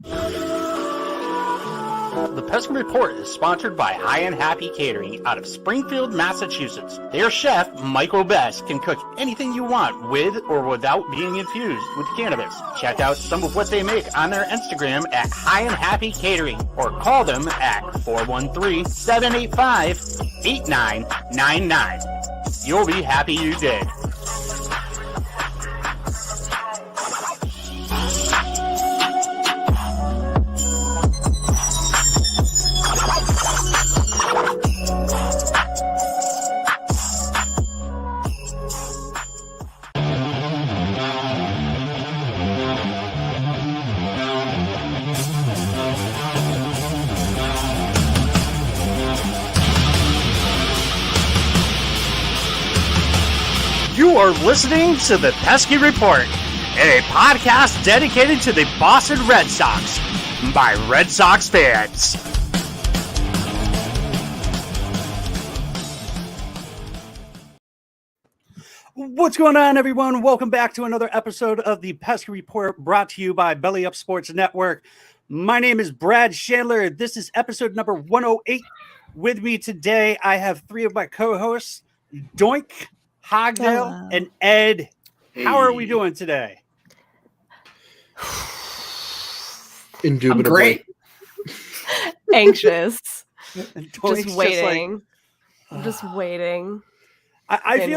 The Peskin Report is sponsored by High and Happy Catering out of Springfield, Massachusetts. Their chef, Michael Best, can cook anything you want with or without being infused with cannabis. Check out some of what they make on their Instagram at High and Happy Catering or call them at 413-785-8999. You'll be happy you did. You are listening to the Pesky Report, a podcast dedicated to the Boston Red Sox by Red Sox fans. What's going on, everyone? Welcome back to another episode of the Pesky Report, brought to you by Belly Up Sports Network. My name is Brad Chandler. This is episode number 108. With me today, I have three of my co-hosts, Doink, Hogdale, and Ed. How are we doing today? Indubitably. I'm great. Anxious. Just waiting. I'm just waiting. I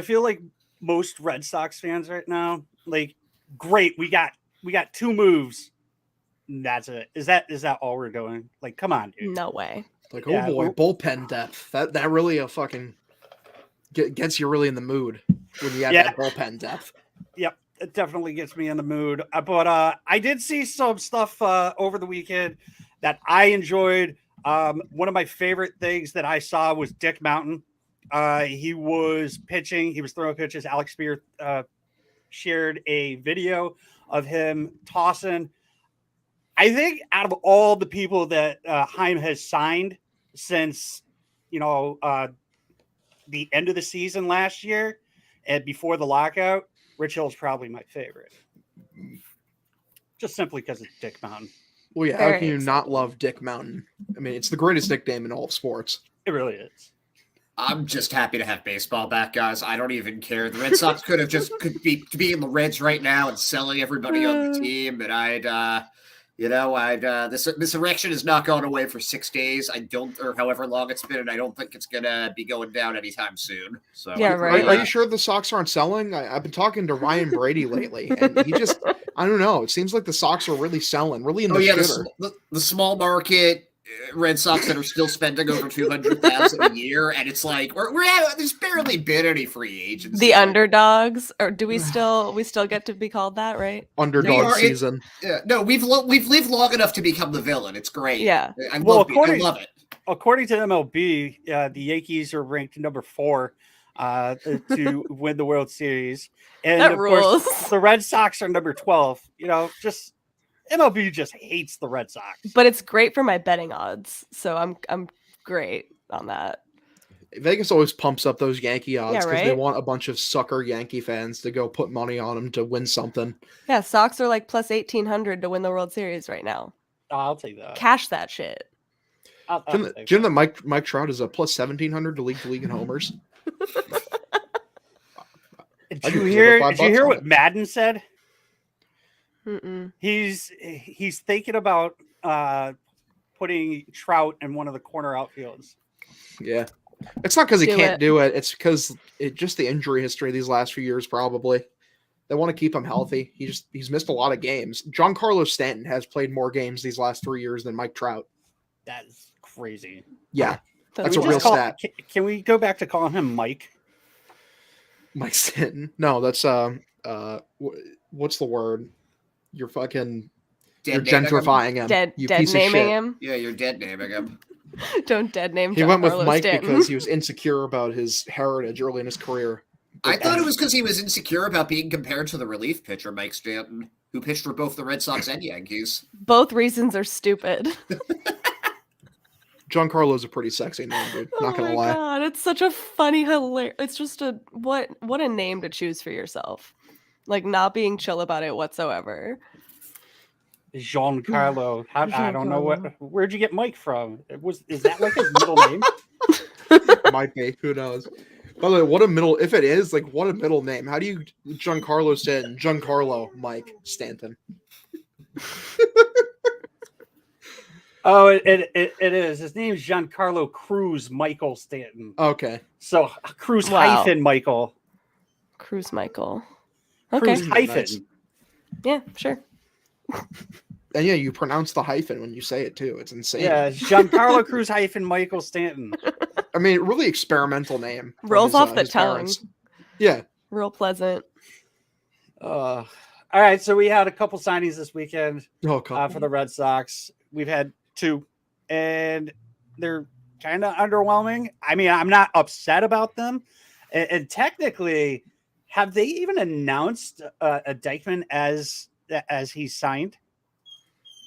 feel like most Red Sox fans right now, like, great, we got two moves. That's it. Is that all we're doing? Like, come on, dude. No way. Like, oh boy, bullpen depth. That really fucking gets you really in the mood when you have that bullpen depth. Yep, it definitely gets me in the mood. But I did see some stuff over the weekend that I enjoyed. One of my favorite things that I saw was Dick Mountain. He was pitching. He was throwing pitches. Alex Spear shared a video of him tossing. I think out of all the people that Heim has signed since, the end of the season last year and before the lockout, Rich Hill's probably my favorite. Just simply because it's Dick Mountain. Well, yeah, how can you not love Dick Mountain? I mean, it's the greatest nickname in all of sports. It really is. I'm just happy to have baseball back, guys. I don't even care. The Red Sox could be in the Reds right now and selling everybody on the team, and this erection is not going away for 6 days. Or however long it's been, and I don't think it's gonna be going down anytime soon. So yeah, right. Are you sure the Sox aren't selling? I've been talking to Ryan Brady lately, and he just, I don't know. It seems like the Sox are really selling, really in the shitter. The small market Red Sox that are still spending over $200,000 a year, and it's like there's barely been any free agents. The underdogs, or do we still get to be called that, right? Underdog season. No, we've lived long enough to become the villain. It's great. Yeah, I love it. According to MLB, the Yankees are ranked number 4 to win the World Series, and that of rules. course, the Red Sox are number 12. Just MLB just hates the Red Sox. But it's great for my betting odds, so I'm great on that. Vegas always pumps up those Yankee odds because they right? want a bunch of sucker Yankee fans to go put money on them to win something. Yeah, Sox are like plus 1,800 to win the World Series right now. I'll take that. Cash that shit. Do you know that Mike Trout is a plus 1,700 to league in homers? Did you hear what Madden said? Mm-mm. He's thinking about putting Trout in one of the corner outfields. Yeah, it's not because he can't do it. It's because just the injury history these last few years. Probably they want to keep him healthy. He's missed a lot of games. Giancarlo Stanton has played more games these last 3 years than Mike Trout. That is crazy. Yeah, that's a real stat. Can we go back to calling him Mike? Mike Stanton? No, that's what's the word? You're fucking. You're gentrifying him. Dead naming him. Yeah, you're dead naming him. Don't dead name. He went with Mike Stanton. because he was insecure about his heritage early in his career. I thought it was because he was insecure about being compared to the relief pitcher Mike Stanton, who pitched for both the Red Sox and Yankees. Both reasons are stupid. Giancarlo's a pretty sexy name, dude. Not gonna lie. God, it's such a funny, hilarious. It's just what a name to choose for yourself. Like not being chill about it whatsoever. Giancarlo. I don't know Giancarlo. where'd you get Mike from? Is that like his middle name? Might be. Who knows? By the way, what a middle. If it is, like, what a middle name. How do you Giancarlo Stanton? Giancarlo Mike Stanton. Oh, it is. His name is Giancarlo Cruz Michael Stanton. Okay. So Cruz Wow. hyphen Michael. Cruz Michael. Okay. Cruz hyphen. Nice. Yeah, sure. And yeah, you pronounce the hyphen when you say it too. It's insane. Yeah, Giancarlo Cruz hyphen Michael Stanton. I mean, really experimental name. from Rolls off the his parents. tongue. Yeah. Real pleasant. All right, so we had a couple signings this weekend Oh, God. for the Red Sox. We've had 2, and they're kind of underwhelming. I mean, I'm not upset about them, and technically, have they even announced a Dykeman as he's signed?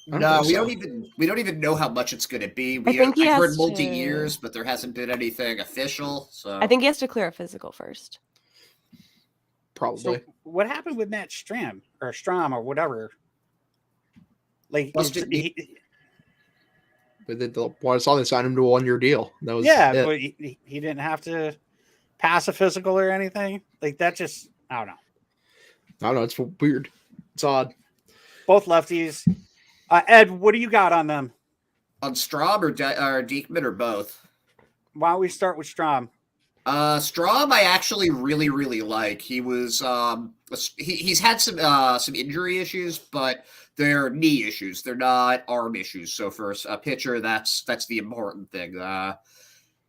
I don't No, think we don't even know how much it's going to be. I think he I've heard has multi to- years, but there hasn't been anything official. So I think he has to clear a physical first. Probably. So what happened with Matt Stram or whatever? Like, Must it But I saw they signed him to a 1-year deal. That was yeah, it. but he didn't have to pass a physical or anything. Like that just I don't know. I don't know. It's weird. It's odd. Both lefties. Ed, what do you got on them? on Strom or Diekman or both? Why don't we start with Strom? Strom, I actually really, really like. He was he's had some injury issues, but they're knee issues. They're not arm issues. So for a pitcher, that's the important thing.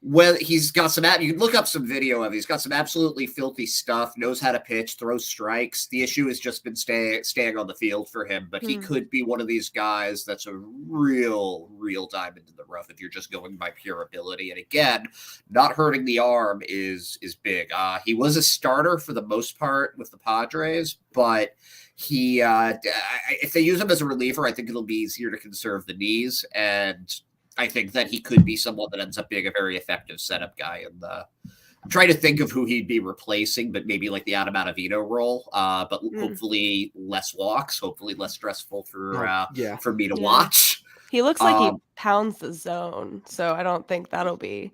Well, he's got some. You can look up some video of it. He's got some absolutely filthy stuff. Knows how to pitch, throws strikes. The issue has just been staying on the field for him. But he could be one of these guys that's a real diamond in the rough if you're just going by pure ability. And again, not hurting the arm is big. He was a starter for the most part with the Padres, but he if they use him as a reliever, I think it'll be easier to conserve the knees, and I think that he could be someone that ends up being a very effective setup guy. And I'm trying to think of who he'd be replacing, but maybe like the Adam Ottavino role, but hopefully less walks, hopefully less stressful for me to watch. He looks like he pounds the zone, so I don't think that'll be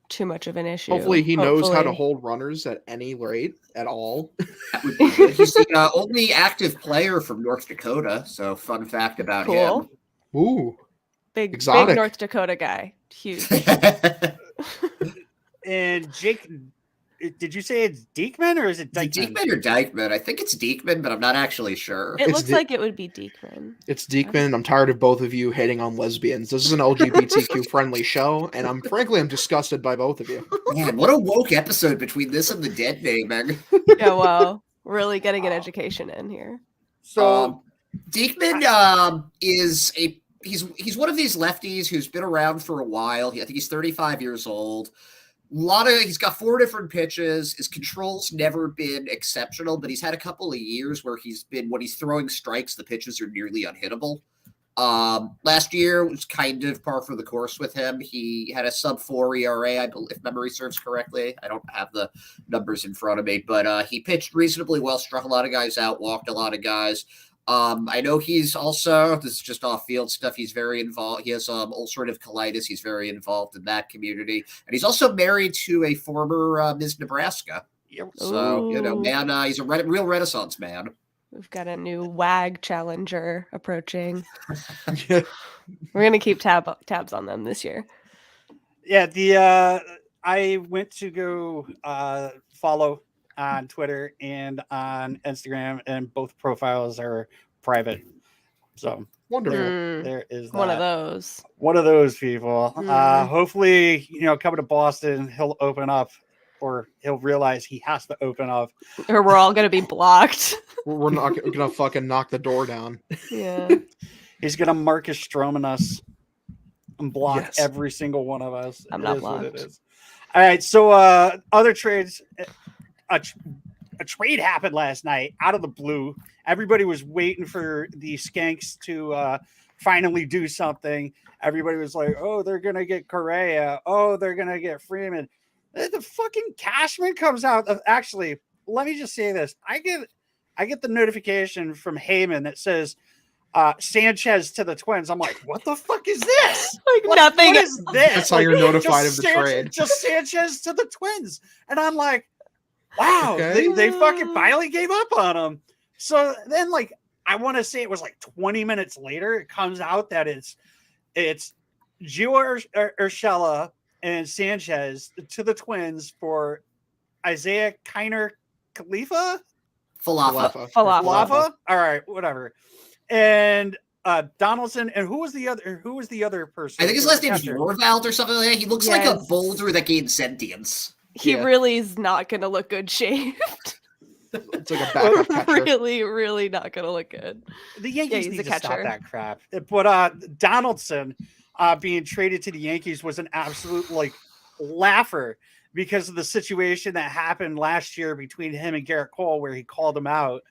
too much of an issue. Hopefully he knows how to hold runners at any rate at all. That would be good. He's the only active player from North Dakota, so fun fact about him. Ooh. Big Exotic. North Dakota guy. Huge. And Jake, did you say it's Diekman or is it Dykeman? Diekman or Dykeman? I think it's Diekman, but I'm not actually sure. It It's looks like it would be Diekman. It's Diekman. I'm tired of both of you hating on lesbians. This is an LGBTQ friendly show, and I'm disgusted by both of you. Man, what a woke episode between this and the dead naming. Yeah, wow. Really getting an education in here. So Diekman is he's one of these lefties who's been around for a while. I think he's 35 years old. He's got 4 different pitches. His control's never been exceptional, but he's had a couple of years where when he's throwing strikes, the pitches are nearly unhittable. Last year was kind of par for the course with him. He had a sub-4 ERA, I believe, if memory serves correctly. I don't have the numbers in front of me, but he pitched reasonably well, struck a lot of guys out, walked a lot of guys. I know he's also, this is just off-field stuff, he's very involved. He has ulcerative colitis. He's very involved in that community. And he's also married to a former Miss Nebraska. So, man, he's a real Renaissance man. We've got a new WAG challenger approaching. Yeah. We're going to keep tabs on them this year. Yeah, I went to go follow on Twitter and on Instagram, and both profiles are private. So Wonderful. there is One of that. those. One of those people. Hopefully, coming to Boston, he'll open up, or he'll realize he has to open up. Or we're all going to be blocked. We're not going to fucking knock the door down. Yeah. He's going to Marcus Stroman us and block Yes. every single one of us. I'm It not is what it blocked. is. All right, so other trades. A trade happened last night out of the blue. Everybody was waiting for the Skanks to finally do something. Everybody was like, "Oh, they're gonna get Correa. Oh, they're gonna get Freeman." The fucking Cashman comes out. Actually, let me just say this: I get the notification from Heyman that says, Sanchez to the Twins. I'm like, what the fuck is this? Like What- nothing. What is this? That's how you're notified of the trade. Just Sanchez to the Twins, and I'm like, wow, Okay. they fucking finally gave up on him. So then, like, I want to say it was like 20 minutes later, it comes out that it's Gio Urshela and Sanchez to the Twins for Isaiah Kiner Khalifa. Falafa. Lava? All right, whatever. And Donaldson, and who was the other person? I think his last name is Catcher. Norvald or something like that. He looks like a Yes. boulder that gained sentience. He Yeah. really is not going to look good shaved. It's like a backup catcher. Really, really not going to look good. The Yankees he's need a to stop catcher. that crap. But Donaldson being traded to the Yankees was an absolute like laugher because of the situation that happened last year between him and Garrett Cole, where he called him out,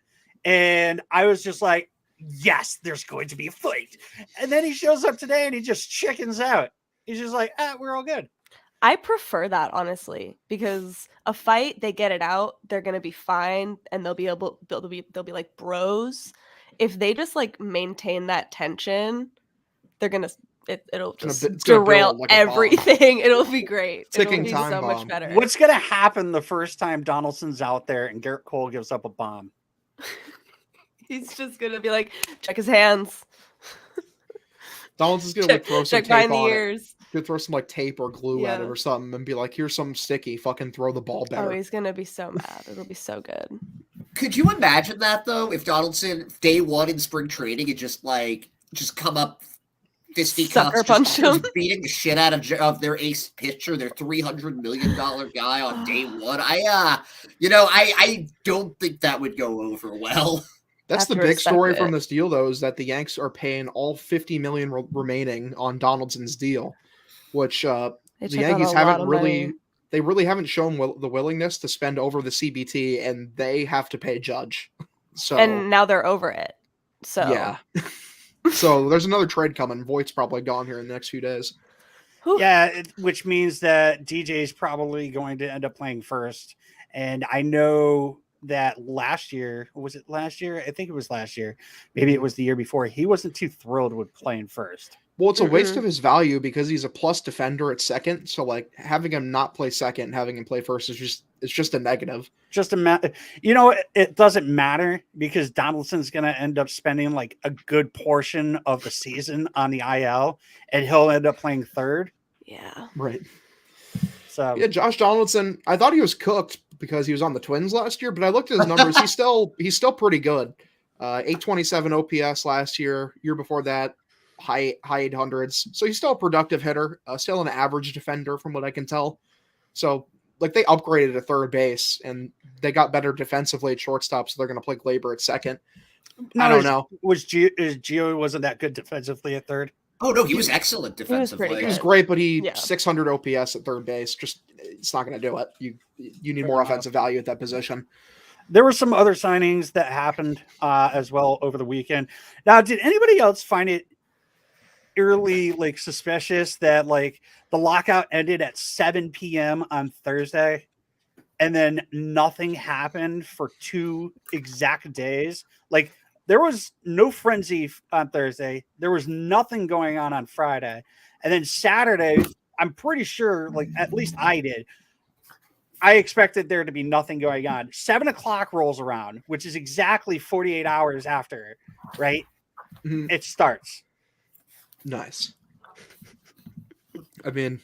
and I was just like, yes, there's going to be a fight. And then he shows up today and he just chickens out. He's just like, we're all good. I prefer that, honestly, because a fight, they get it out, they're gonna be fine, and they'll be like bros. If they just like maintain that tension, they're gonna it'll just it's gonna derail build like a bomb. everything. It'll be great. Ticking It'll be time so much bomb. better. What's going to happen the first time Donaldson's out there and Garrett Cole gives up a bomb? He's just gonna be like, check his hands, Donaldson's gonna like throw some check tape behind the on it. ears. Could throw some like tape or glue at Yeah. it or something and be like, here's some sticky, fucking throw the ball better. Oh, he's gonna be so mad. It'll be so good. Could you imagine that though? If Donaldson day one in spring training had just come up Sucker fisticuffs, punch him. just beating the shit out of their ace pitcher, their $300 million guy on day one. I don't think that would go over well. That's the Have to big respect story it. from this deal, though, is that the Yanks are paying all $50 million remaining on Donaldson's deal, which They the took out Yankees a lot haven't of really. money. They really haven't shown the willingness to spend over the CBT, and they have to pay Judge. So And now they're over it. So yeah. So there's another trade coming. Voigt's probably gone here in the next few days. Whew. Yeah, which means that DJ's probably going to end up playing first. And I know that last year, was it last year? I think it was last year. Maybe it was the year before. He wasn't too thrilled with playing first. Well, it's a waste Mm-mm. of his value because he's a plus defender at second. So like having him not play second and having him play first is just a negative. Just it doesn't matter because Donaldson's going to end up spending like a good portion of the season on the IL, and he'll end up playing third. Yeah. Right. So Yeah, Josh Donaldson, I thought he was cooked because he was on the Twins last year, but I looked at his numbers. he's still pretty good. 827 OPS last year. Year before that, high 800s. So he's still a productive hitter, still an average defender from what I can tell. So like they upgraded at third base and they got better defensively at shortstop, so they're going to play Glaber at second. I don't know. Gio wasn't that good defensively at third? Oh no, he was excellent was pretty defensively. He was good. great, but he Yeah. 600 OPS at third base. Just it's not going to do it. You need more offensive value at that position. There were some other signings that happened as well over the weekend. Now, did anybody else find it eerily like suspicious that like the lockout ended at 7 p.m. on Thursday and then nothing happened for 2 exact days? Like there was no frenzy on Thursday. There was nothing going on Friday. And then Saturday, I'm pretty sure, like at least I did, I expected there to be nothing going on. 7 o'clock rolls around, which is exactly 48 hours after, right? Mhm. It starts. Nice. I mean,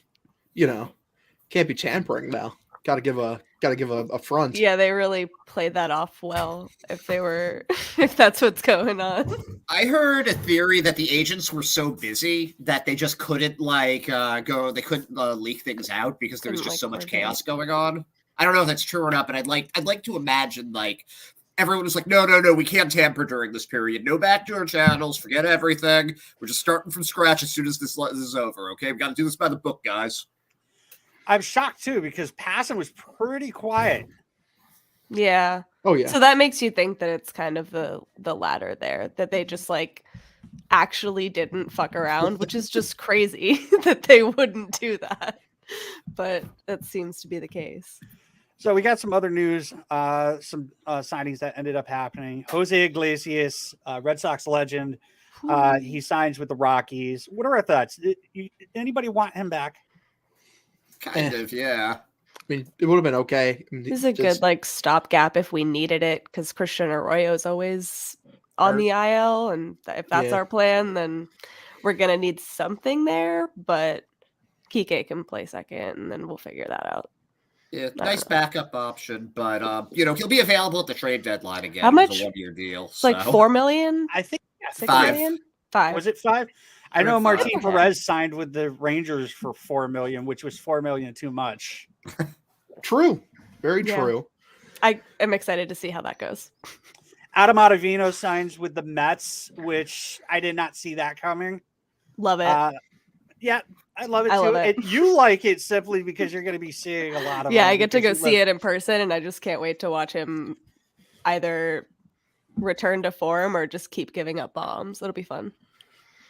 can't be tampering now. Got to give a front. Yeah, they really played that off well if that's what's going on. I heard a theory that the agents were so busy that they just couldn't they couldn't leak things out because there was Couldn't, just so much coordinate. chaos going on. I don't know if that's true or not, but I'd like to imagine like everyone was like, no, we can't tamper during this period. No backdoor channels, forget everything. We're just starting from scratch as soon as this is over. Okay, we got to do this by the book, guys. I'm shocked too because Passan was pretty quiet. Yeah. Oh yeah. So that makes you think that it's kind of the latter there, that they just like actually didn't fuck around, which is just crazy that they wouldn't do that. But that seems to be the case. So we got some other news, some signings that ended up happening. Jose Iglesias, Red Sox legend, he signs with the Rockies. What are our thoughts? Anybody want him back? Kind of, yeah. I mean, it would have been okay. I mean, This is a good like stopgap if we needed it, because Christian Arroyo is always on the IL, and if that's Yeah. our plan, then we're gonna need something there. But Kike can play second, and then we'll figure that out. Yeah, nice backup option, but he'll be available at the trade deadline again. How much? It's a 1-year deal. It's like $4 million. I think 6 5. million? 5. Was it 5? I know Five. Martin Perez signed with the Rangers for $4 million, which was $4 million too much. True. Very Yeah. true. I am excited to see how that goes. Adam Ottavino signs with the Mets, which I did not see that coming. Love it. Yeah, I love it I too. love it. You like it simply because you're going to be seeing a lot of Yeah, them I get to go because you see live- it in person, and I just can't wait to watch him either return to form or just keep giving up bombs. It'll be fun.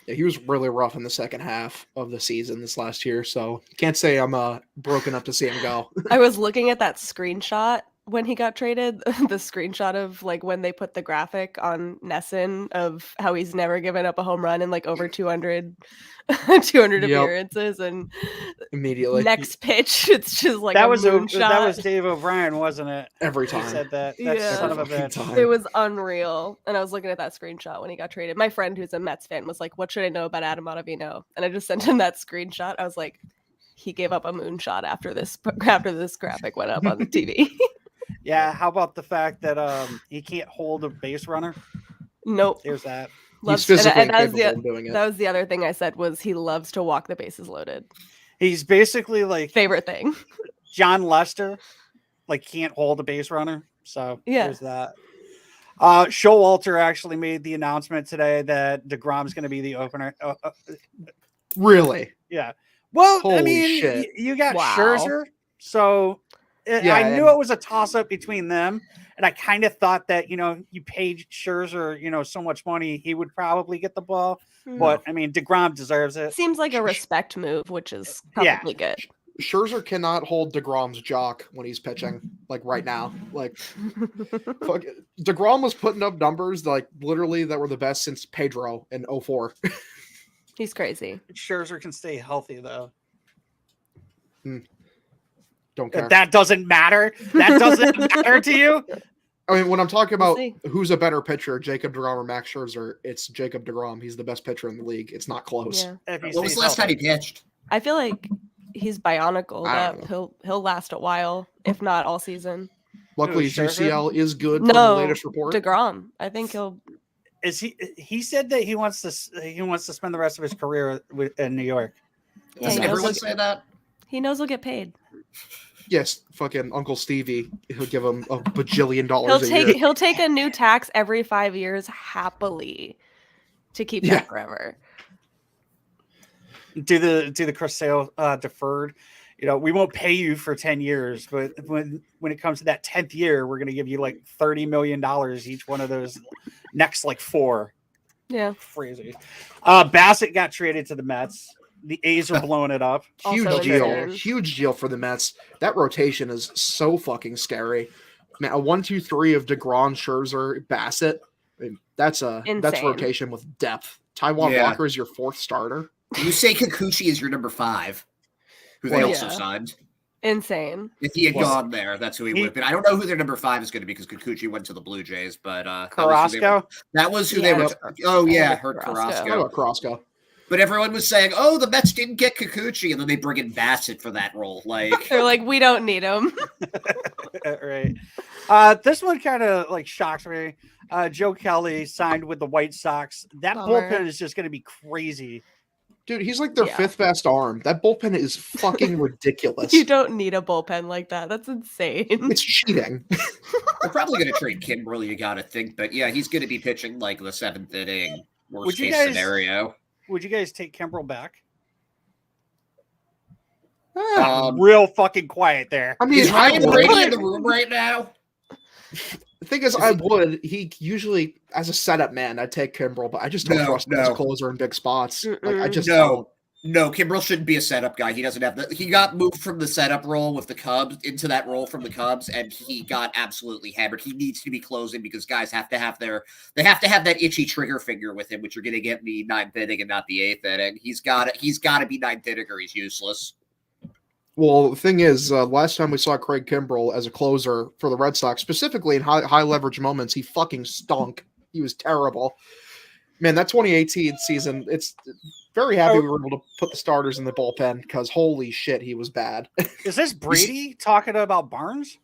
Yeah, he was really rough in the second half of the season this last year, so can't say I'm broken up to see him go. I was looking at that screenshot when he got traded, the screenshot of like when they put the graphic on Nesson of how he's never given up a home run in like over 200 Yep. appearances, and Immediately. next pitch it's just like that a was moonshot. that was Dave O'Brien, wasn't it? Every He time. said that. That Yeah. son of a Every fucking bitch. time. It was unreal. And I was looking at that screenshot when he got traded. My friend who's a Mets fan was like, "What should I know about Adam Ottavino?" And I just sent him that screenshot. I was like, he gave up a moonshot after this graphic went up on the TV. Yeah, how about the fact that he can't hold a base runner? Nope. There's that. He's physically and that was capable of doing it. that was the other thing I said was he loves to walk the bases loaded. He's basically like Favorite thing. John Lester, like can't hold a base runner. So Yeah. there's that. Showalter actually made the announcement today that DeGrom's going to be the opener. Really? Yeah. Well, I Holy mean, shit. you got Wow. Scherzer, so Yeah, I knew and- it was a toss-up between them, and I kind of thought that you paid Scherzer so much money, he would probably get the ball. But I mean, DeGrom deserves it. Seems like a respect move, which is Yeah. probably good. Scherzer cannot hold DeGrom's jock when he's pitching, like right now. Like, fuck, DeGrom was putting up numbers like literally that were the best since Pedro in 04. He's crazy. Scherzer can stay healthy though. Don't care. That doesn't matter. That doesn't matter to you. I mean, when I'm talking We'll about see. who's a better pitcher, Jacob DeGrom or Max Scherzer, it's Jacob DeGrom. He's the best pitcher in the league. It's not close. Yeah. If he When was stays the last time healthy. he pitched? I feel like he's bionicle. I don't That he'll last a while, if not all season. Luckily, Who, his Scherzer? UCL is good from the No, latest report. DeGrom. I think he'll. Is he said that he wants to spend the rest of his career in New York. Yeah, Doesn't he knows everyone he'll- say that? He knows he'll get paid. Yes, fucking Uncle Stevie. He'll give him $1 bajillion He'll a year. he'll take a new tax every 5 years happily to keep Yeah. that forever. Do the Chris Sale deferred. We won't pay you for 10 years, but when it comes to that 10th year, we're going to give you like $30 million each one of those next like 4. Yeah. Crazy. Bassett got traded to the Mets. The A's are blowing it up. Huge Also deal. insane. Huge deal for the Mets. That rotation is so fucking scary. Man, a 1-2-3 of DeGrom, Scherzer, Bassett. I mean, that's Insane. rotation with depth. Taiwan Yeah. Walker is your 4th starter. You say Kikuchi is your number 5, who they Well, also yeah. signed. Insane. If he had Well, gone there, that's who he would have been. I don't know who their number 5 is going to be because Kikuchi went to the Blue Jays, but Carrasco. that was who Yeah. they were. Oh yeah, Yeah, heard Carrasco. How Carrasco. about Carrasco? But everyone was saying, "Oh, the Mets didn't get Kikuchi," and then they bring in Bassett for that role. Like, They're like, we don't need him. Right. This one kind of like shocked me. Joe Kelly signed with the White Sox. That Bummer. bullpen is just going to be crazy. Dude, he's like their Yeah. 5th best arm. That bullpen is fucking ridiculous. You don't need a bullpen like that. That's insane. It's cheating. they're probably going to trade Kimbrel. You got to think, but yeah, he's going to be pitching like the 7th inning. Would Worst you case guys- scenario. Would you guys take Kimbrel back? Um, Real fucking quiet there. I mean, Is I Ryan would. Brady in the room right now? The thing is, I would. He usually, as a setup man, I'd take Kimbrel, but I just don't No, trust him as a no. closure in big spots. Like, I Mm-mm. just No, No, Kimbrel shouldn't be a setup guy. He doesn't have the. He got moved from the setup role with the Cubs into that role from the Cubs, and he got absolutely hammered. He needs to be closing because guys have to have that itchy trigger finger with him, which you're going to get in the ninth inning and not the eighth inning. He's got to be ninth inning or he's useless. Well, the thing is, last time we saw Craig Kimbrel as a closer for the Red Sox, specifically in high leverage moments, he fucking stunk. He was terrible. Man, that 2018 season, it's very happy we were able to put the starters in the bullpen because holy shit, he was bad. Is this Brady talking about Barnes?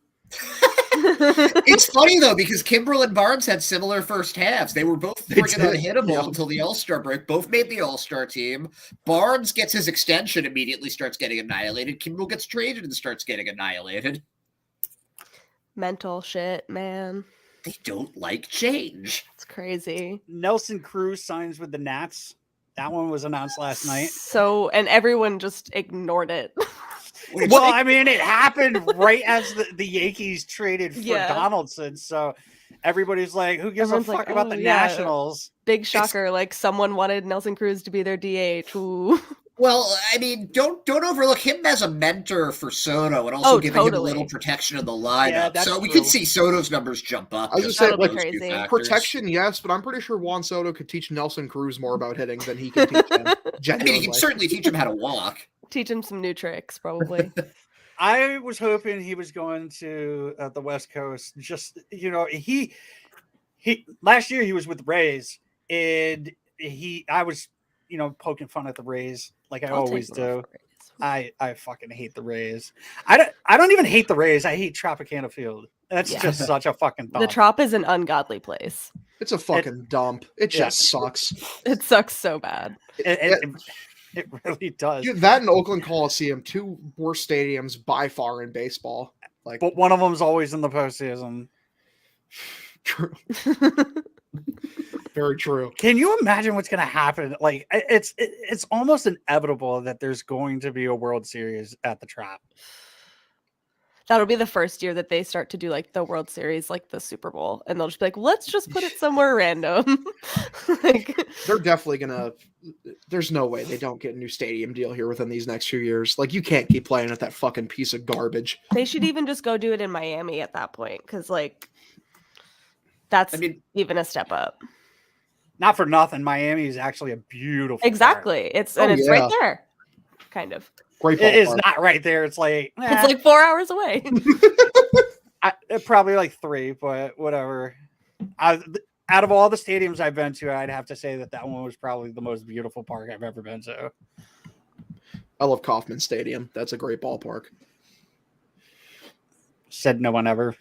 It's funny though because Kimbrel and Barnes had similar first halves. They were both freaking unhittable until the All-Star break. Both made the All-Star team. Barnes gets his extension, immediately starts getting annihilated. Kimbrel gets traded and starts getting annihilated. Mental shit, man. They don't like change. It's crazy. Nelson Cruz signs with the Nats. That one was announced last night. So, and everyone just ignored it. Well, I mean, it happened right as the Yankees traded for Donaldson. So everybody's like, who gives a fuck about the Nationals? Big shocker. Like someone wanted Nelson Cruz to be their DH. Ooh. Well, I mean, don't overlook him as a mentor for Soto and also giving him a little protection in the lineup. So we could see Soto's numbers jump up. I was just saying, like, crazy. Protection, yes, but I'm pretty sure Juan Soto could teach Nelson Cruz more about hitting than he could teach him. I mean, he can certainly teach him how to walk. Teach him some new tricks, probably. I was hoping he was going to the West Coast. Just, he last year he was with the Rays, and I was, poking fun at the Rays like I always do. I fucking hate the Rays. I don't even hate the Rays. I hate Tropicana Field. That's just such a fucking dump. The Trop is an ungodly place. It's a fucking dump. It just sucks. It sucks so bad. It really does. Dude, that and Oakland Coliseum, two worst stadiums by far in baseball. But one of them's always in the postseason. True. Very true. Can you imagine what's going to happen? Like, it's almost inevitable that there's going to be a World Series at the Trop. That'll be the first year that they start to do like the World Series, like the Super Bowl, and they'll just be like, let's just put it somewhere random. They're definitely gonna. There's no way they don't get a new stadium deal here within these next few years. Like, you can't keep playing at that fucking piece of garbage. They should even just go do it in Miami at that point, because that's even a step up. Not for nothing, Miami is actually a beautiful. Exactly, park. it's right there, kind of. Great. It is not right there. It's like it's like 4 hours away. Probably like 3, but whatever. Out of all the stadiums I've been to, I'd have to say that one was probably the most beautiful park I've ever been to. I love Kauffman Stadium. That's a great ballpark. Said no one ever.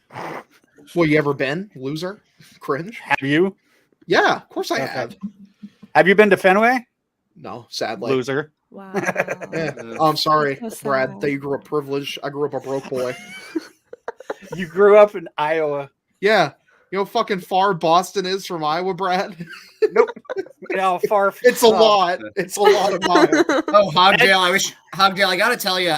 Well, you ever been? Loser? Cringe? Have you? Yeah, of course I have. Have you been to Fenway? No, sadly. Loser. Wow. Yeah. I'm sorry, So Brad, sad. that you grew up privileged. I grew up a broke boy. You grew up in Iowa. Yeah. You know how fucking far Boston is from Iowa, Brad? Nope. Far. It's a lot. It's a lot of miles. Oh, Hogdale! Hogdale. I gotta tell you,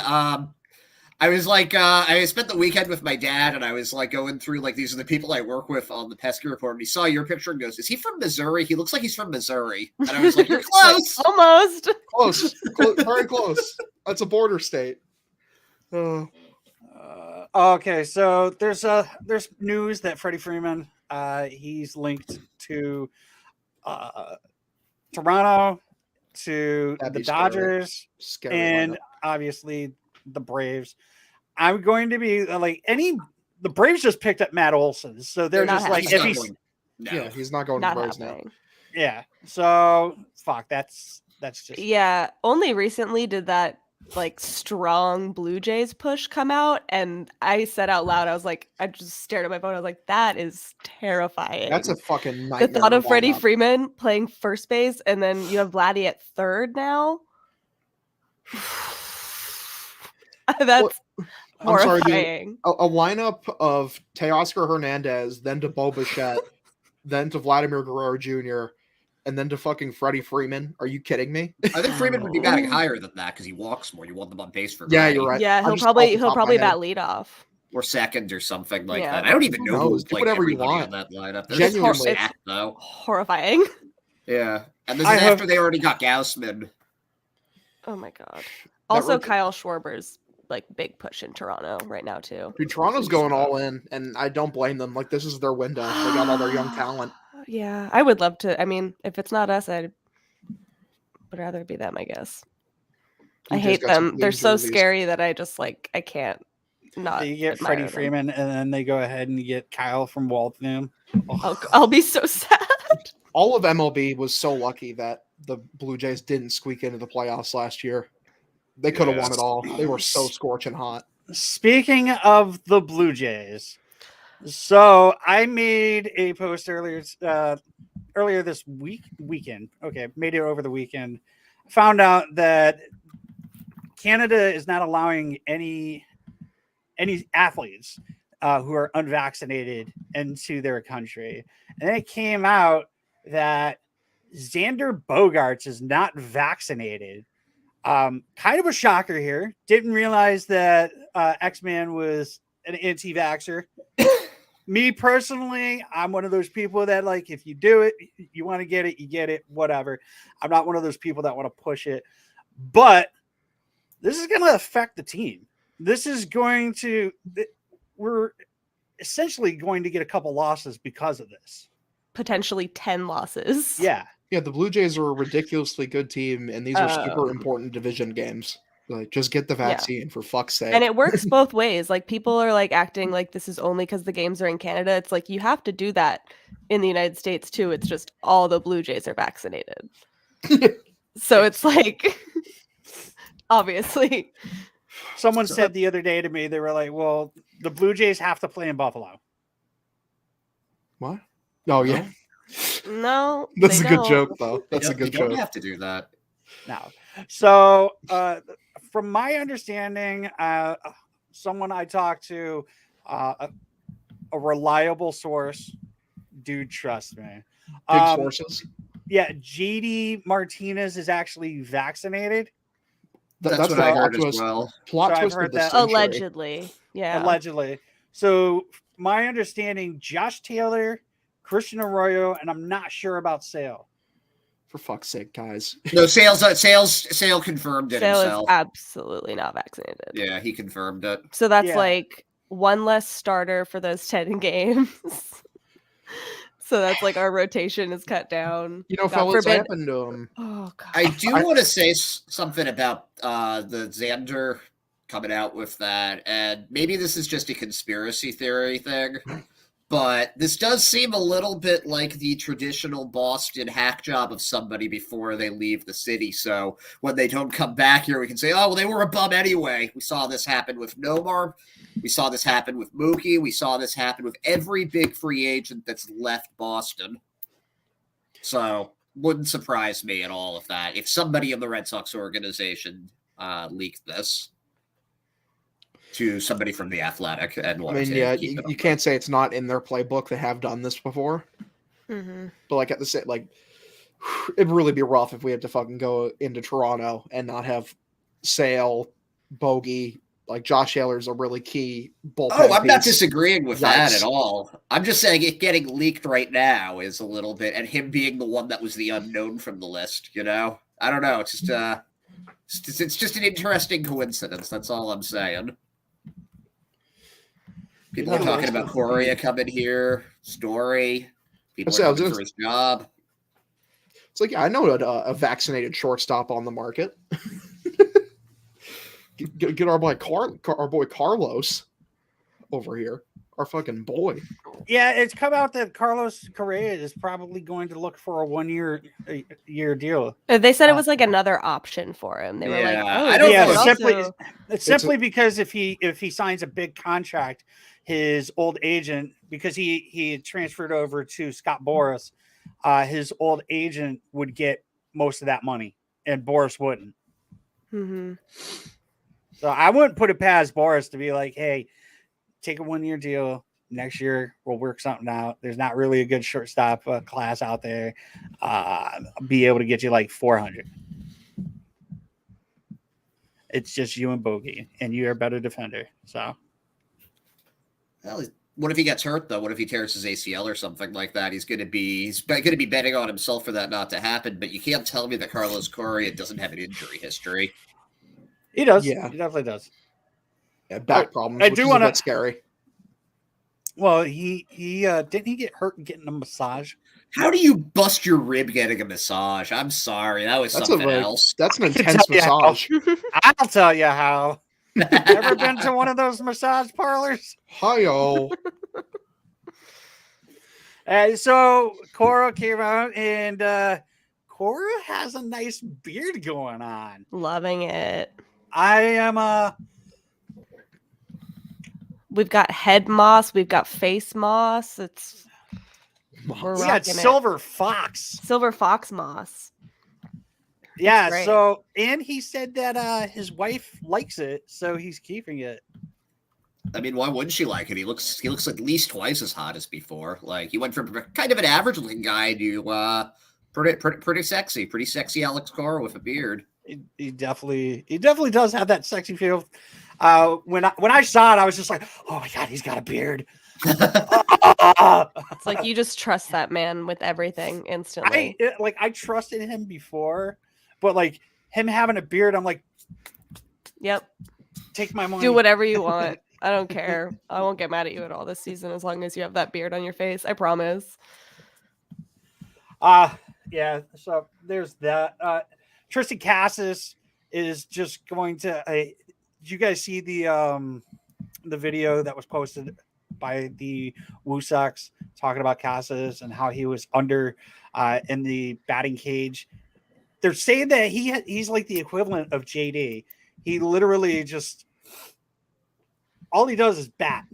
I was like, I spent the weekend with my dad, and I was like going through like these are the people I work with on the Pesky Report. And he saw your picture and goes, "Is he from Missouri? He looks like he's from Missouri." And I was like, "You're close." Almost. Close. Very close. That's a border state. Okay, so there's news that Freddie Freeman he's linked to Toronto, to That'd the be Dodgers, Scary and lineup. obviously the Braves. I'm going to be the Braves just picked up Matt Olson, so they're Not just like He's if not he's going- no. Yeah, he's not going Not to Braves now. happening. yeah. So fuck, that's just Yeah, only recently did that like strong Blue Jays push come out, and I said out loud, I was like, I just stared at my phone. I was like, that is terrifying. That's a fucking the nightmare. thought of Freddie lineup. Freeman playing first base, and then you have Vladdy at third now. That's I'm sorry, dude. horrifying. A lineup of Teoscar Hernandez, then to Bo Bichette, then to Vladimir Guerrero Jr., and then to fucking Freddie Freeman. Are you kidding me? I think Freeman would be batting higher than that because he walks more. You want them on base for Yeah, Vladdy. you're right. Yeah, I'm he'll just off the top probably of my bat head. lead off. or second or something like Yeah. that. I don't even know No, who's do like whatever you everybody want. in that lineup. It's Genuinely. hor- Stacked, though. Horrifying. Yeah, and this I is hope- after they already got Gaussman. Oh my god. That Also, rota- Kyle Schwarber's like big push in Toronto right now too. Dude, Toronto's going all in, and I don't blame them. Like, this is their window. They got all their young talent. Yeah, I would love to. I mean, if it's not us, I would rather it be them, I guess. I Blue Jays hate got some them. They're clean so jerseys. scary that I just like I can't not You get admire Freddie them. Freeman, and then they go ahead and get Kyle from Waltham. I'll be so sad. All of MLB was so lucky that the Blue Jays didn't squeak into the playoffs last year. They could have won it all. They were so scorching hot. Speaking of the Blue Jays, so I made a post earlier this weekend. Okay, made it over the weekend. Found out that Canada is not allowing any athletes who are unvaccinated into their country, and then it came out that Xander Bogaerts is not vaccinated. Kind of a shocker here. Didn't realize that X-Man was an anti-vaxxer. Me personally, I'm one of those people that, like, if you do it, you want to get it, you get it, whatever. I'm not one of those people that want to push it. But this is going to affect the team. We're essentially going to get a couple losses because of this. Potentially 10 losses. Yeah. Yeah, the Blue Jays are a ridiculously good team, and these are super important division games. Like, just get the vaccine for fuck's sake. And it works both ways. Like, people are like acting like this is only because the games are in Canada. It's like you have to do that in the United States too. It's just all the Blue Jays are vaccinated. So it's like, obviously. Someone said the other day to me, they were like, well, the Blue Jays have to play in Buffalo. What? Oh, yeah. No. That's a they good don't. joke, though. That's a good You don't joke. have to do that. No. So, from my understanding, someone I talked to, a reliable source, dude, trust me. Big sources. Yeah, JD Martinez is actually vaccinated. That's what I heard as well. Plot So I've twist heard of the that. century. Allegedly. Yeah. Allegedly. So, my understanding, Josh Taylor, Christian Arroyo, and I'm not sure about Sale. For fuck's sake, guys. No, Sale confirmed it Sale is himself. absolutely not vaccinated. Yeah, he confirmed it. So that's Yeah. like one less starter for those 10 games. So that's like our rotation is cut down. You know, God fellas, I forbid. happened to Oh god. I do want to say something about the Xander coming out with that, and maybe this is just a conspiracy theory thing, but this does seem a little bit like the traditional Boston hack job of somebody before they leave the city. So when they don't come back here, we can say, oh, well, they were a bum anyway. We saw this happen with Nomar. We saw this happen with Mookie. We saw this happen with every big free agent that's left Boston. So wouldn't surprise me at all if somebody in the Red Sox organization leaked this to somebody from the Athletic. And I mean, yeah, you can't say it's not in their playbook. They have done this before. Mm-hmm. But like at the same, like it'd really be rough if we had to fucking go into Toronto and not have Sale, Bogey. Like Josh Taylor's a really key bullpen. Oh, I'm not piece. disagreeing with that at all. I'm just saying it getting leaked right now is a little bit, and him being the one that was the unknown from the list. You know, I don't know. It's just it's just an interesting coincidence. That's all I'm saying. People are talking about Correa coming here. Story. People are looking for his job. It's like, yeah, I know a vaccinated shortstop on the market. Get our boy Carlos over here. Our fucking boy. Yeah, it's come out that Carlos Correa is probably going to look for a 1 year deal. They said it was like another option for him. They were like, Yeah, oh, I don't Yeah, know. simply because if he signs a big contract, his old agent, because he had transferred over to Scott Boras, his old agent would get most of that money, and Boras wouldn't. Mm-hmm. So I wouldn't put it past Boras to be like, hey, take a 1 year deal. Next year, we'll work something out. There's not really a good shortstop class out there. Be able to get you like 400. It's just you and Bogey, and you're a better defender. So, Well, What if he gets hurt though? What if he tears his ACL or something like that? He's gonna be betting on himself for that not to happen. But you can't tell me that Carlos Correa doesn't have an injury history. He does. Yeah. He definitely does. Yeah, back problems, I which do is wanna- a bit scary. Well, he didn't he get hurt getting a massage? How do you bust your rib getting a massage? I'm sorry, that was something else. That's an I can intense tell you how. massage. I'll tell you how. Ever been to one of those massage parlors? Hi-yo. So Cora came out, and Cora has a nice beard going on. Loving it. I am We've got head moss. We've got face moss. We're we got rocking it. Silver Fox. Silver fox moss. Yeah, great. so and he said that his wife likes it, so he's keeping it. I mean, why wouldn't she like it? He looks at least twice as hot as before. Like he went from kind of an average looking guy to pretty sexy Alex Cora with a beard. He definitely does have that sexy feel. When I saw it, I was just like, oh my god, he's got a beard. It's like you just trust that man with everything instantly. I trusted him before, but like him having a beard, I'm like, Yep. take my money. Do whatever you want. I don't care. I won't get mad at you at all this season as long as you have that beard on your face. I promise. Yeah. So there's that. Tristan Cassis is just going to. Did you guys see the video that was posted by the Woo Sox talking about Cassis and how he was under in the batting cage? They're saying that he's like the equivalent of JD. He literally just all he does is bat.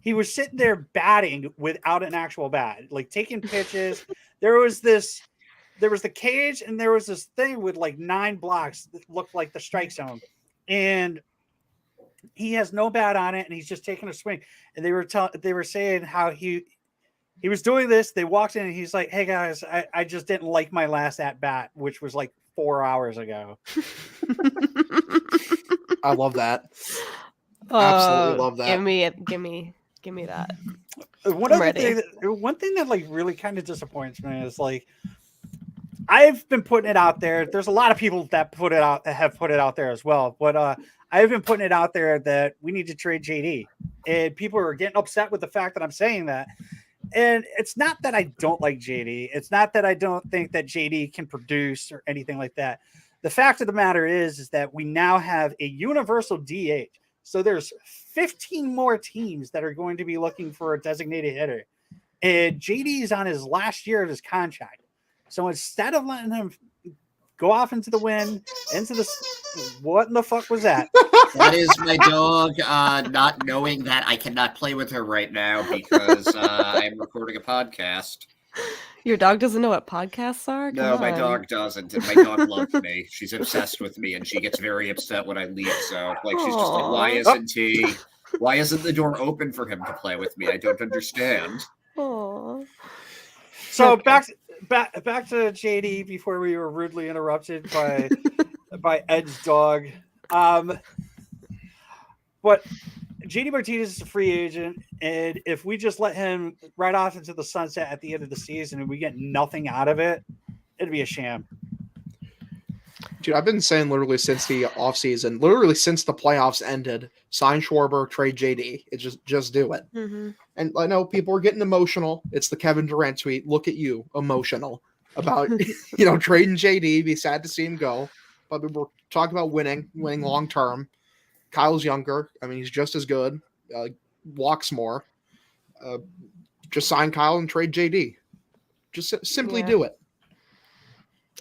He was sitting there batting without an actual bat, like taking pitches. There was the cage, and there was this thing with like 9 blocks that looked like the strike zone, and he has no bat on it, and he's just taking a swing. And they were saying how he was doing this. They walked in, and he's like, "Hey guys, I just didn't like my last at bat, which was like 4 hours ago." I love that. Absolutely love that. Give me that. One thing that like really kind of disappoints me is like I've been putting it out there. There's a lot of people that have put it out there as well, but I've been putting it out there that we need to trade JD, and people are getting upset with the fact that I'm saying that. And it's not that I don't like JD. It's not that I don't think that JD can produce or anything like that. The fact of the matter is that we now have a universal DH. So there's 15 more teams that are going to be looking for a designated hitter. And JD is on his last year of his contract. So instead of letting him go off into the wind, what in the fuck was that? That is my dog not knowing that I cannot play with her right now because I'm recording a podcast. Your dog doesn't know what podcasts are? No, Come my on. dog doesn't, and my dog loves me. She's obsessed with me, and she gets very upset when I leave. So, like, she's just like, why isn't the door open for him to play with me? I don't understand. Aw. So Okay. back to JD before we were rudely interrupted by Ed's dog. But JD Martinez is a free agent, and if we just let him right off into the sunset at the end of the season and we get nothing out of it, it'd be a sham. Dude, I've been saying literally since the offseason, literally since the playoffs ended, sign Schwarber, trade JD. It's just do it. Mm-hmm. And I know people are getting emotional. It's the Kevin Durant tweet. Look at you, emotional about trading JD. Be sad to see him go. But we're talking about winning long term. Kyle's younger. I mean, he's just as good. Walks more. Just sign Kyle and trade JD. Just simply do it.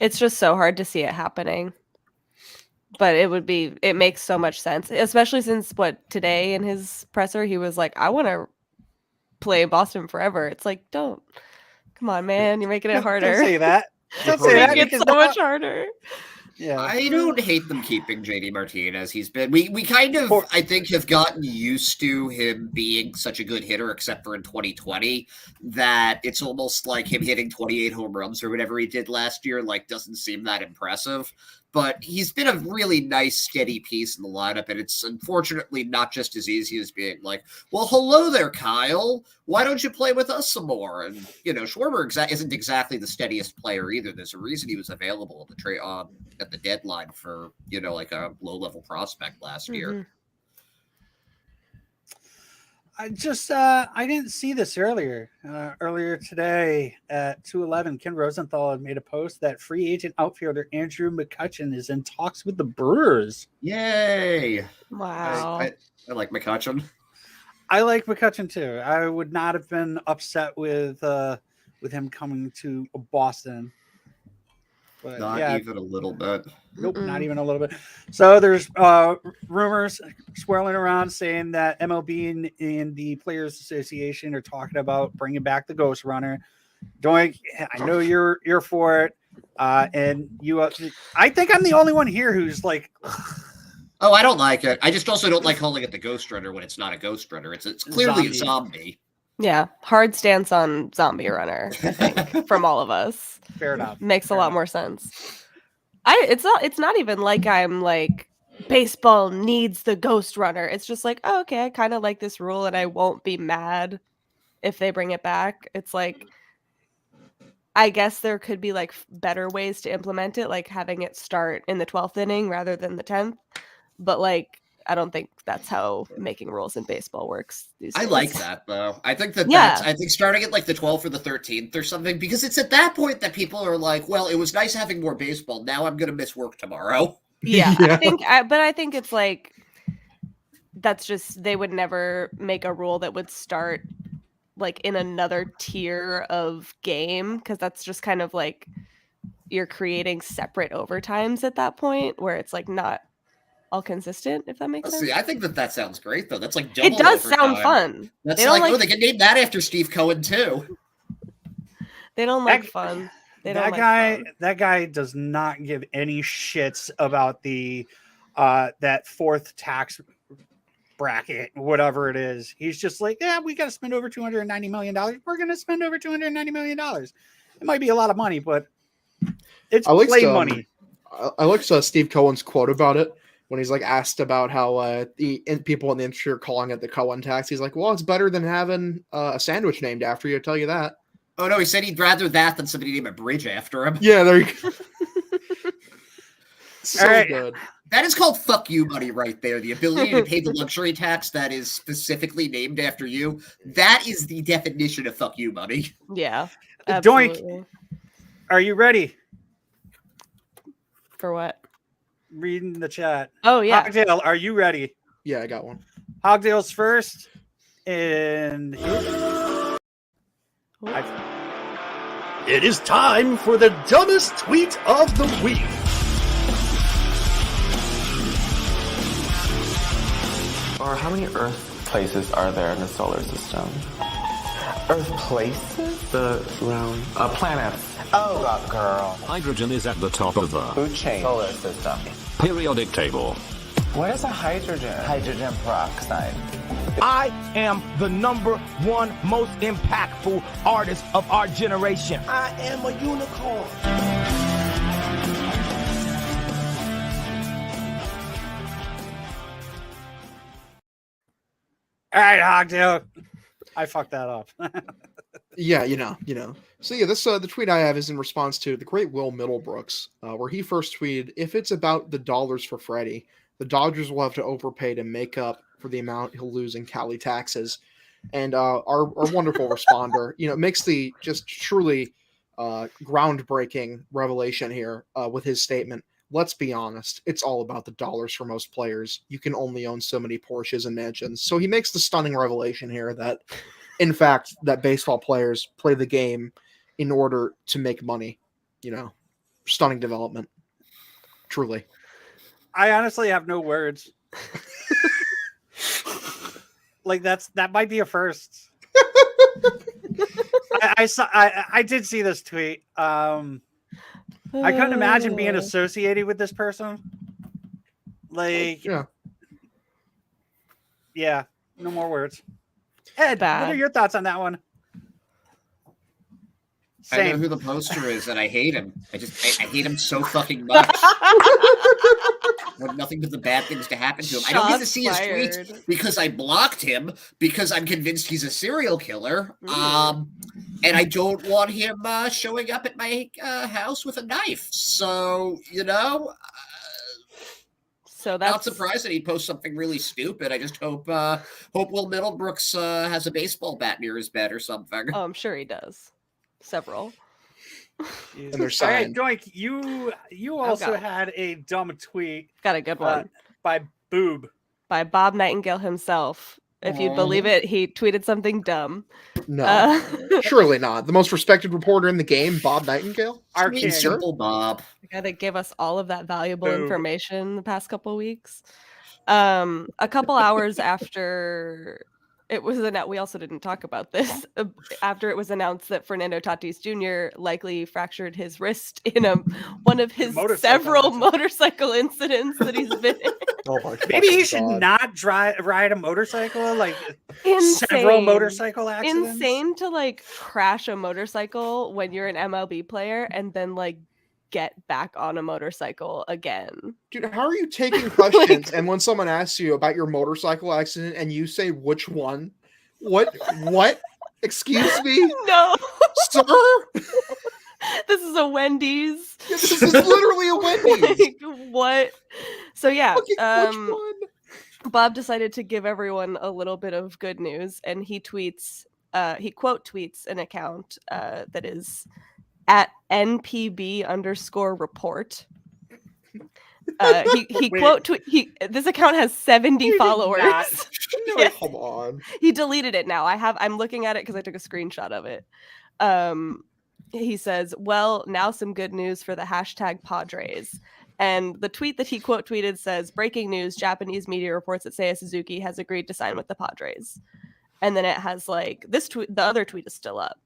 It's just so hard to see it happening. But it makes so much sense, especially since today in his presser, he was like, I want to play in Boston forever. It's like, come on, man. You're making it harder. Don't say that. Don't say You're that. making it because so now- much harder. Yeah. I don't hate them keeping JD Martinez. He's been we kind of I think have gotten used to him being such a good hitter, except for in 2020, that it's almost like him hitting 28 home runs or whatever he did last year, like doesn't seem that impressive. but he's been a really nice, steady piece in the lineup, and it's unfortunately not just as easy as being like, well, hello there, Kyle. Why don't you play with us some more? And, Schwarber isn't exactly the steadiest player either. There's a reason he was available at the deadline for, like a low-level prospect last year. I didn't see this earlier. Earlier today at 2:11, Ken Rosenthal had made a post that free agent outfielder Andrew McCutchen is in talks with the Brewers. Yay! Wow. I like McCutchen. I like McCutchen too. I would not have been upset with him coming to Boston. But Not even a little bit. Nope, not even a little bit. So there's rumors swirling around saying that MLB and the Players Association are talking about bringing back the Ghost Runner. Doink, I know you're for it, and you. I think I'm the only one here who's like, oh, I don't like it. I just also don't like calling it the Ghost Runner when it's not a Ghost Runner. It's clearly a zombie. Yeah, hard stance on Zombie Runner, I think, from all of us. Fair enough. Makes a lot more sense. It's not even like I'm like baseball needs the Ghost Runner. It's just like, oh, okay, I kind of like this rule and I won't be mad if they bring it back. It's like, I guess there could be like better ways to implement it, like having it start in the 12th inning rather than the 10th. But like, I don't think that's how making rules in baseball works these days. I like that though. I think I think starting at like the 12th or the 13th or something, because it's at that point that people are like, well, it was nice having more baseball. Now I'm going to miss work tomorrow. Yeah. I think it's like, that's just, they would never make a rule that would start like in another tier of game, because that's just kind of like you're creating separate overtimes at that point where it's like not all consistent, if that makes sense. See, I think that sounds great though. That's like double it does overtime. sound fun. That's like, they can name that after Steve Cohen too. They don't like fun. That guy does not give any shits about the that fourth tax bracket, whatever it is. He's just like, yeah, we got to spend over $290 million. We're going to spend over $290 million. It might be a lot of money, but it's play money. I liked Steve Cohen's quote about it when he's like asked about how people in the industry are calling it the Cohen tax. He's like, well, it's better than having a sandwich named after you, I'll tell you that. Oh no, he said he'd rather that than somebody name a bridge after him. Yeah, there you go. So all right. Good. That is called fuck you money right there. The ability to pay the luxury tax that is specifically named after you. That is the definition of fuck you money. Yeah. Absolutely. Doink. Are you ready? For what? Reading the chat. Oh, yeah. Hogdale, are you ready? Yeah, I got one. Hogdale's first. And it is time for the dumbest tweet of the week. Or how many Earth places are there in the solar system? Earth places? The round planets. Oh, girl. Hydrogen is at the top of the Food chain. Solar system. periodic table. What is a hydrogen? Hydrogen peroxide. I am the #1 most impactful artist of our generation. I am a unicorn. all right, Hogdale. I fucked that up. Yeah, you know. So yeah, this the tweet I have is in response to the great Will Middlebrooks, where he first tweeted, "If it's about the dollars for Freddie, the Dodgers will have to overpay to make up for the amount he'll lose in Cali taxes." And our wonderful responder, makes the just truly groundbreaking revelation here with his statement. Let's be honest, it's all about the dollars for most players. You can only own so many Porsches and mansions. So he makes the stunning revelation here that, in fact, that baseball players play the game in order to make money. Stunning development. Truly. I honestly have no words. Like that might be a first. I did see this tweet. I couldn't imagine being associated with this person. Like, yeah, no more words. Ed, what are your thoughts on that one? I know Same. who the poster is, and I hate him. I hate him so fucking much. Want nothing but the bad things to happen to him. I don't get to Shots see his fired. tweets because I blocked him because I'm convinced he's a serial killer. And I don't want him showing up at my house with a knife. So, So not that's surprised that he posts something really stupid. I just hope Will Middlebrooks has a baseball bat near his bed or something. Oh, I'm sure he does. Several. And they're All right, signed. Doink, you also God. had a dumb tweet Got a good one. by Boob. By Bob Nightingale himself. If you'd believe it, he tweeted something dumb. No, surely not. The most respected reporter in the game, Bob Nightingale. Our Sweet king. and simple Bob. The guy that gave us all of that valuable Boob. information the past couple weeks. A couple hours after it was announced, we also didn't talk about this. After it was announced that Fernando Tatis Jr. likely fractured his wrist in one of his several motorcycle incidents that he's been in. Oh my Maybe he fucking should God. not ride a motorcycle, like Insane. several motorcycle accidents. Insane to like crash a motorcycle when you're an MLB player and then like get back on a motorcycle again. Dude, how are you taking questions and when someone asks you about your motorcycle accident and you say which one? What? Excuse me? No. Sir? This is a Wendy's. This is literally a Wendy's. Like, what? So yeah, Fucking which one? Bob decided to give everyone a little bit of good news, and he tweets, he quote tweets an account that is at NPB_report. He quote tweet. This account has 70 followers. No, come on. He deleted it now. I'm looking at it because I took a screenshot of it. He says, "Well, now some good news for the hashtag Padres." And the tweet that he quote tweeted says, "Breaking news: Japanese media reports that Seiya Suzuki has agreed to sign with the Padres." And then it has like this tweet. The other tweet is still up,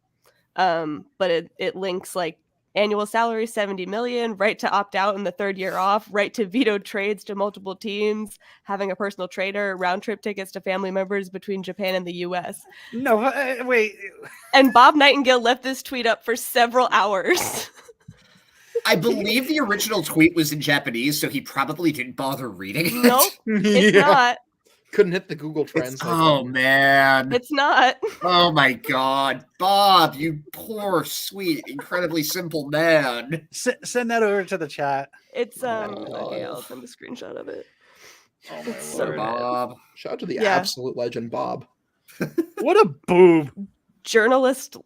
but it links like annual salary 70 million, right to opt out in the third year off, right to veto trades to multiple teams, having a personal trader, round trip tickets to family members between Japan and the U.S. No, wait. And Bob Nightingale left this tweet up for several hours. I believe the original tweet was in Japanese, so he probably didn't bother reading it. Nope, it's not. Couldn't hit the Google Trends. Oh, man. It's not. Oh, my God. Bob, you poor, sweet, incredibly simple man. Send that over to the chat. It's okay, I'll send a screenshot of it. Oh, It's so bad. Bob. Shout out to the Yeah. absolute legend, Bob. What a boob. Journalist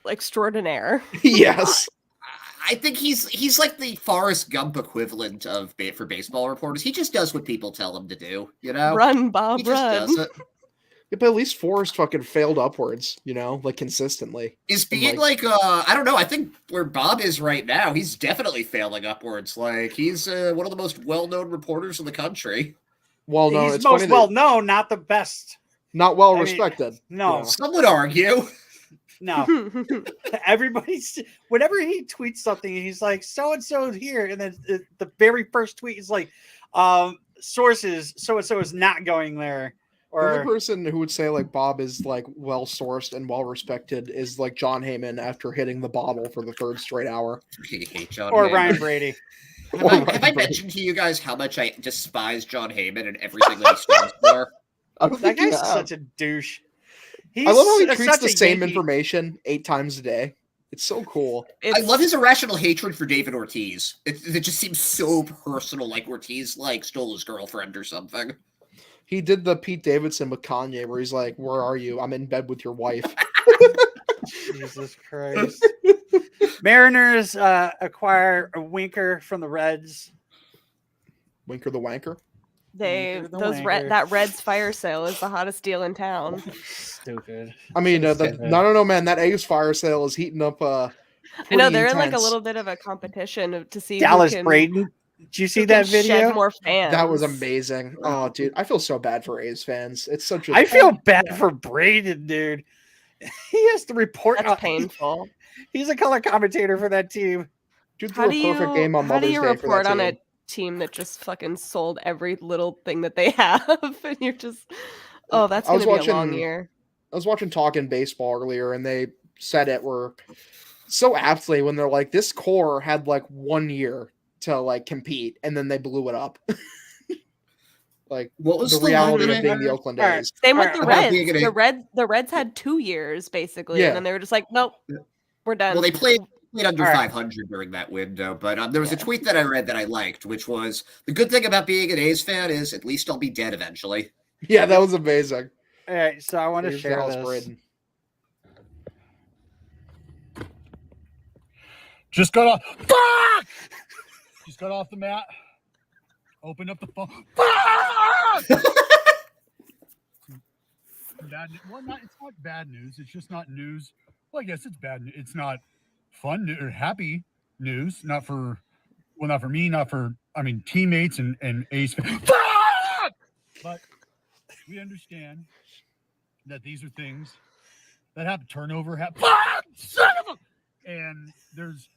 extraordinaire. Yes. I think he's like the Forrest Gump equivalent for baseball reporters. He just does what people tell him to do, Run, Bob, He just run. does it. Yeah, but at least Forrest fucking failed upwards, like consistently. Is being like I don't know, I think where Bob is right now, he's definitely failing upwards. Like, he's one of the most well-known reporters in the country. Well, no, He's it's most funny well that known, not the best. not well I mean, respected. No, Some would argue. no. Everybody's whenever he tweets something, he's like so and so here, and then the very first tweet is like, sources so and so is not going there. The only Or person who would say like Bob is like well sourced and well respected is like John Heyman after hitting the bottle for the third straight hour. I hate John or Heyman. Ryan Brady. Have I mentioned to you guys how much I despise John Heyman and everything that he stands for? I don't That think you guy's have. such a douche. I love how he He's treats such the a same Yankee. information 8 times a day. It's so cool. I love his irrational hatred for David Ortiz. It just seems so personal, like Ortiz stole his girlfriend or something. He did the Pete Davidson with Kanye where he's like, "Where are you? I'm in bed with your wife." Jesus Christ. Mariners acquire a Winker from the Reds. Winker the wanker. That Reds fire sale is the hottest deal in town. Stupid. I mean, I don't know, man. That A's fire sale is heating up. I know pretty they're in like a intense. little bit of a competition to see Dallas who can, Braden. Did you see who that can video? Shed more fans. That was amazing. Oh, dude, I feel so bad for A's fans. It's such a. I feel bad for Braden, dude. He has to report. That's painful. He's a color commentator for that team. Dude How threw a perfect game on how Mother's do you Day for report that on team. a team that just fucking sold every little thing that they have, and you're just, oh, that's I was gonna be a long watching- year. I was watching Talking Baseball earlier, and they said it were so aptly when they're like, this core had like 1 year to like compete, and then they blew it up. Like, What was the the reality line of being the there? Oakland All right. A's. Same with the About Reds. being an The Reds had 2 years basically, Yeah. and then they were just like, nope, we're done. Well, they played under All right. 500 during that window, but there was a Yeah. tweet that I read that I liked, which was, the good thing about being an A's fan is at least I'll be dead eventually. Yeah, that was amazing. All right, so I want to Here's share Dallas this. Braden. Just got off. Fuck! Just got off the mat. Opened up the phone. Fuck! Well, it's not bad news. It's just not news. Well, I guess it's bad. It's not fun or happy news. Not for me. Not for teammates and A's fans. Fuck! But we understand that these are things that happen. Turnover happen. Fuck! Son of a... And there's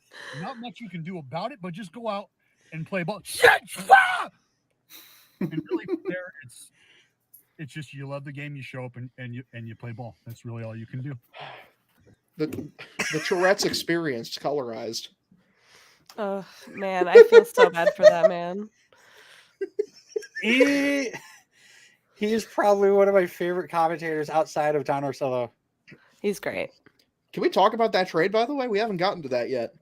not much you can do about it, but just go out and play ball. Shit! Fuck! And really, there it's just you love the game, you show up and you play ball. That's really all you can do. The Tourette's experience colorized. Oh man, I feel so bad for that man. He is probably one of my favorite commentators outside of Don Orsillo. He's great. Can we talk about that trade, by the way? We haven't gotten to that yet.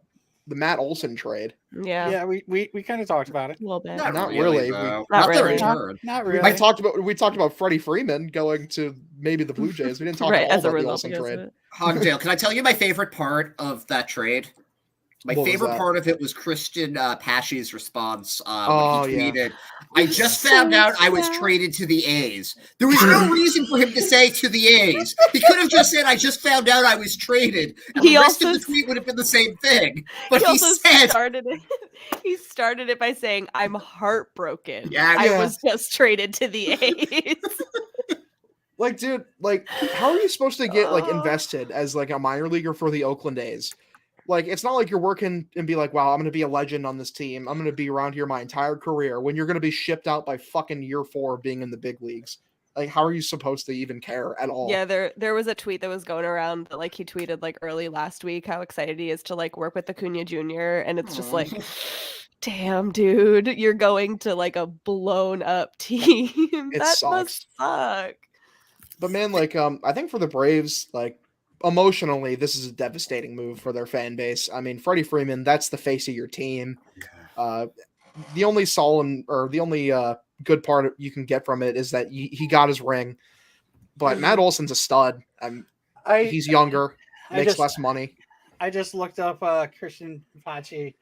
The Matt Olson trade. Yeah, Yeah, we kind of talked about it. a little bit. Not really. though. Not Not the really. return. Not We really. talked about Freddie Freeman going to maybe the Blue Jays. We didn't talk Right, at all as a about the result Olson because of trade. it. Hogdale, can I tell you my favorite part of that trade? My What was favorite that? part of it was Christian Pashy's response Oh, when he yeah. tweeted, I just So found out I was sad. traded to the A's. There was no reason for him to say to the A's. He could have just said, I just found out I was traded. And He the rest of also the tweet would have been the same thing. But he he also said, started it. He started it by saying, "I'm heartbroken. Yeah. I Yeah. was just traded to the A's." Like, dude, like, how are you supposed to get like Oh. invested as like a minor leaguer for the Oakland A's? Like, it's not like you're working and be like, wow, I'm going to be a legend on this team. I'm going to be around here my entire career when you're going to be shipped out by fucking year 4 of being in the big leagues. Like, how are you supposed to even care at all? Yeah, there was a tweet that was going around that like he tweeted like early last week how excited he is to like work with Acuna Jr. and it's just like, damn, dude, you're going to like a blown up team. It That sucks. must suck. But man, like, I think for the Braves, like, emotionally, this is a devastating move for their fan base. I mean, Freddie Freeman, that's the face of your team. The only good part you can get from it is that he got his ring. But Matt Olson's a stud. He's younger, makes less money. I just looked up Christian Pache,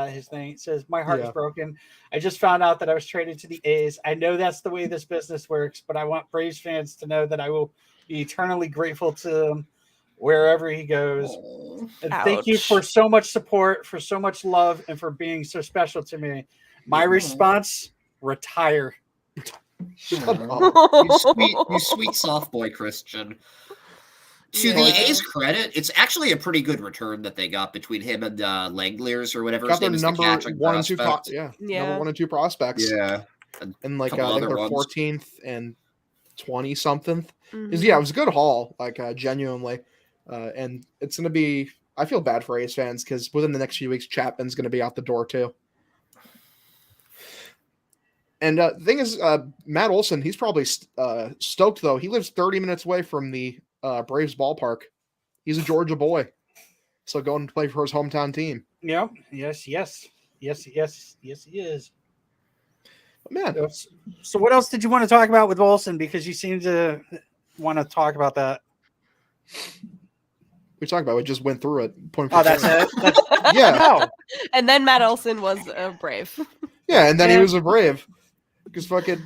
his thing. It says, my heart is broken. I just found out that I was traded to the A's. I know that's the way this business works, but I want Braves fans to know that I will be eternally grateful to him wherever he goes. And thank you Ouch. for so much support, for so much love, and for being so special to me. My response, retire. Shut up. you sweet soft boy, Christian. To the Yeah. A's credit, it's actually a pretty good return that they got between him and Langliers or whatever his Got their name is, the number catching 1 and 2 prospect. number Yeah. 1 and 2 prospects. Yeah. And like Couple I think other they're ones. 14th and 20 something. Mhm. Yeah, it was a good haul, like genuinely. And it's gonna be. I feel bad for A's fans because within the next few weeks, Chapman's gonna be out the door too. And the thing is, Matt Olson, he's probably stoked though. He lives 30 minutes away from the Braves ballpark. He's a Georgia boy, so going to play for his hometown team. Yep. Yes, he is. But man, So what else did you want to talk about with Olsen? Because you seem to want to talk about that. we talked about it. We just went through it. Point for Oh, that's point. it? That's, Yeah, no. And then Matt Olson was a Brave. yeah, and then he Yeah. was a Brave because fucking.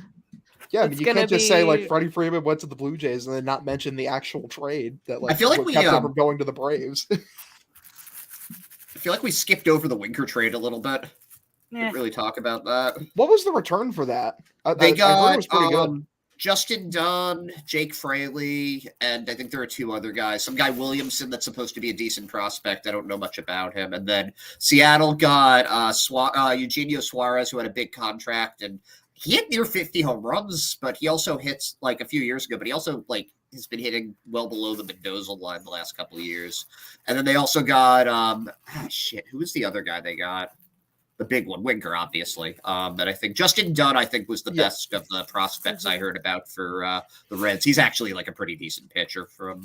Yeah, I mean, It's you can't gonna just say like be- Freddie Freeman went to the Blue Jays and then not mention the actual trade that like I feel like what we, kept him from going to the Braves. I feel like we skipped over the Winker trade a little bit. Yeah. Didn't really talk about that. What was the return for that? They I heard got it was pretty good. Justin Dunn, Jake Fraley, and I think there are 2 other guys. Some guy Williamson that's supposed to be a decent prospect. I don't know much about him. And then Seattle got Eugenio Suarez, who had a big contract, and he hit near 50 home runs, but he also hits like a few years ago. But he also like has been hitting well below the Mendoza line the last couple of years. And then they also got who was the other guy they got? The big one, Winker, obviously. But I think Justin Dunn, was the best of the prospects I heard about for the Reds. He's actually like a pretty decent pitcher from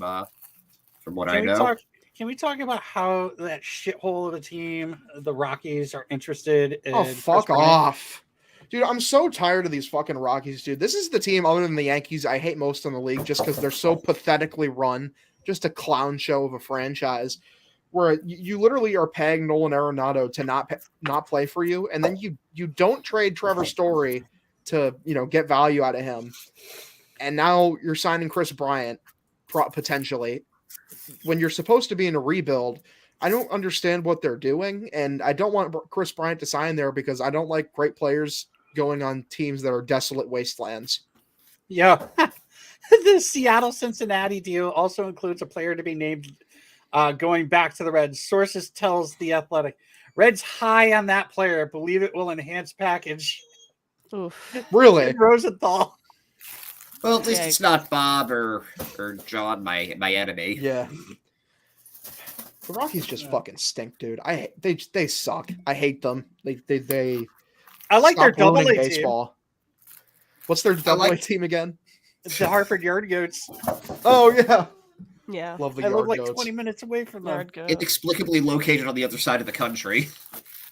what I know. Can we talk about how that shithole of a team, the Rockies, are interested in? Oh, fuck off. Dude, I'm so tired of these fucking Rockies, dude. This is the team, other than the Yankees, I hate most in the league just because they're so pathetically run. Just a clown show of a franchise where you literally are paying Nolan Arenado to not play for you, and then you don't trade Trevor Story to get value out of him, and now you're signing Chris Bryant potentially when you're supposed to be in a rebuild. I don't understand what they're doing, and I don't want Chris Bryant to sign there because I don't like great players going on teams that are desolate wastelands. Yeah. The Seattle-Cincinnati deal also includes a player to be named going back to the Reds. Sources tells The Athletic. Reds high on that player. Believe it will enhance package. Oof. Really? Rosenthal. Well, at least it's not Bob or John, my enemy. Yeah. The Rockies just fucking stink, dude. They suck. I hate them. They I like their double A baseball. team. What's their double A team again? The Hartford Yard Goats. Oh yeah. Yeah. Love the I Yard live like Goats. 20 minutes away from them. Inexplicably located on the other side of the country.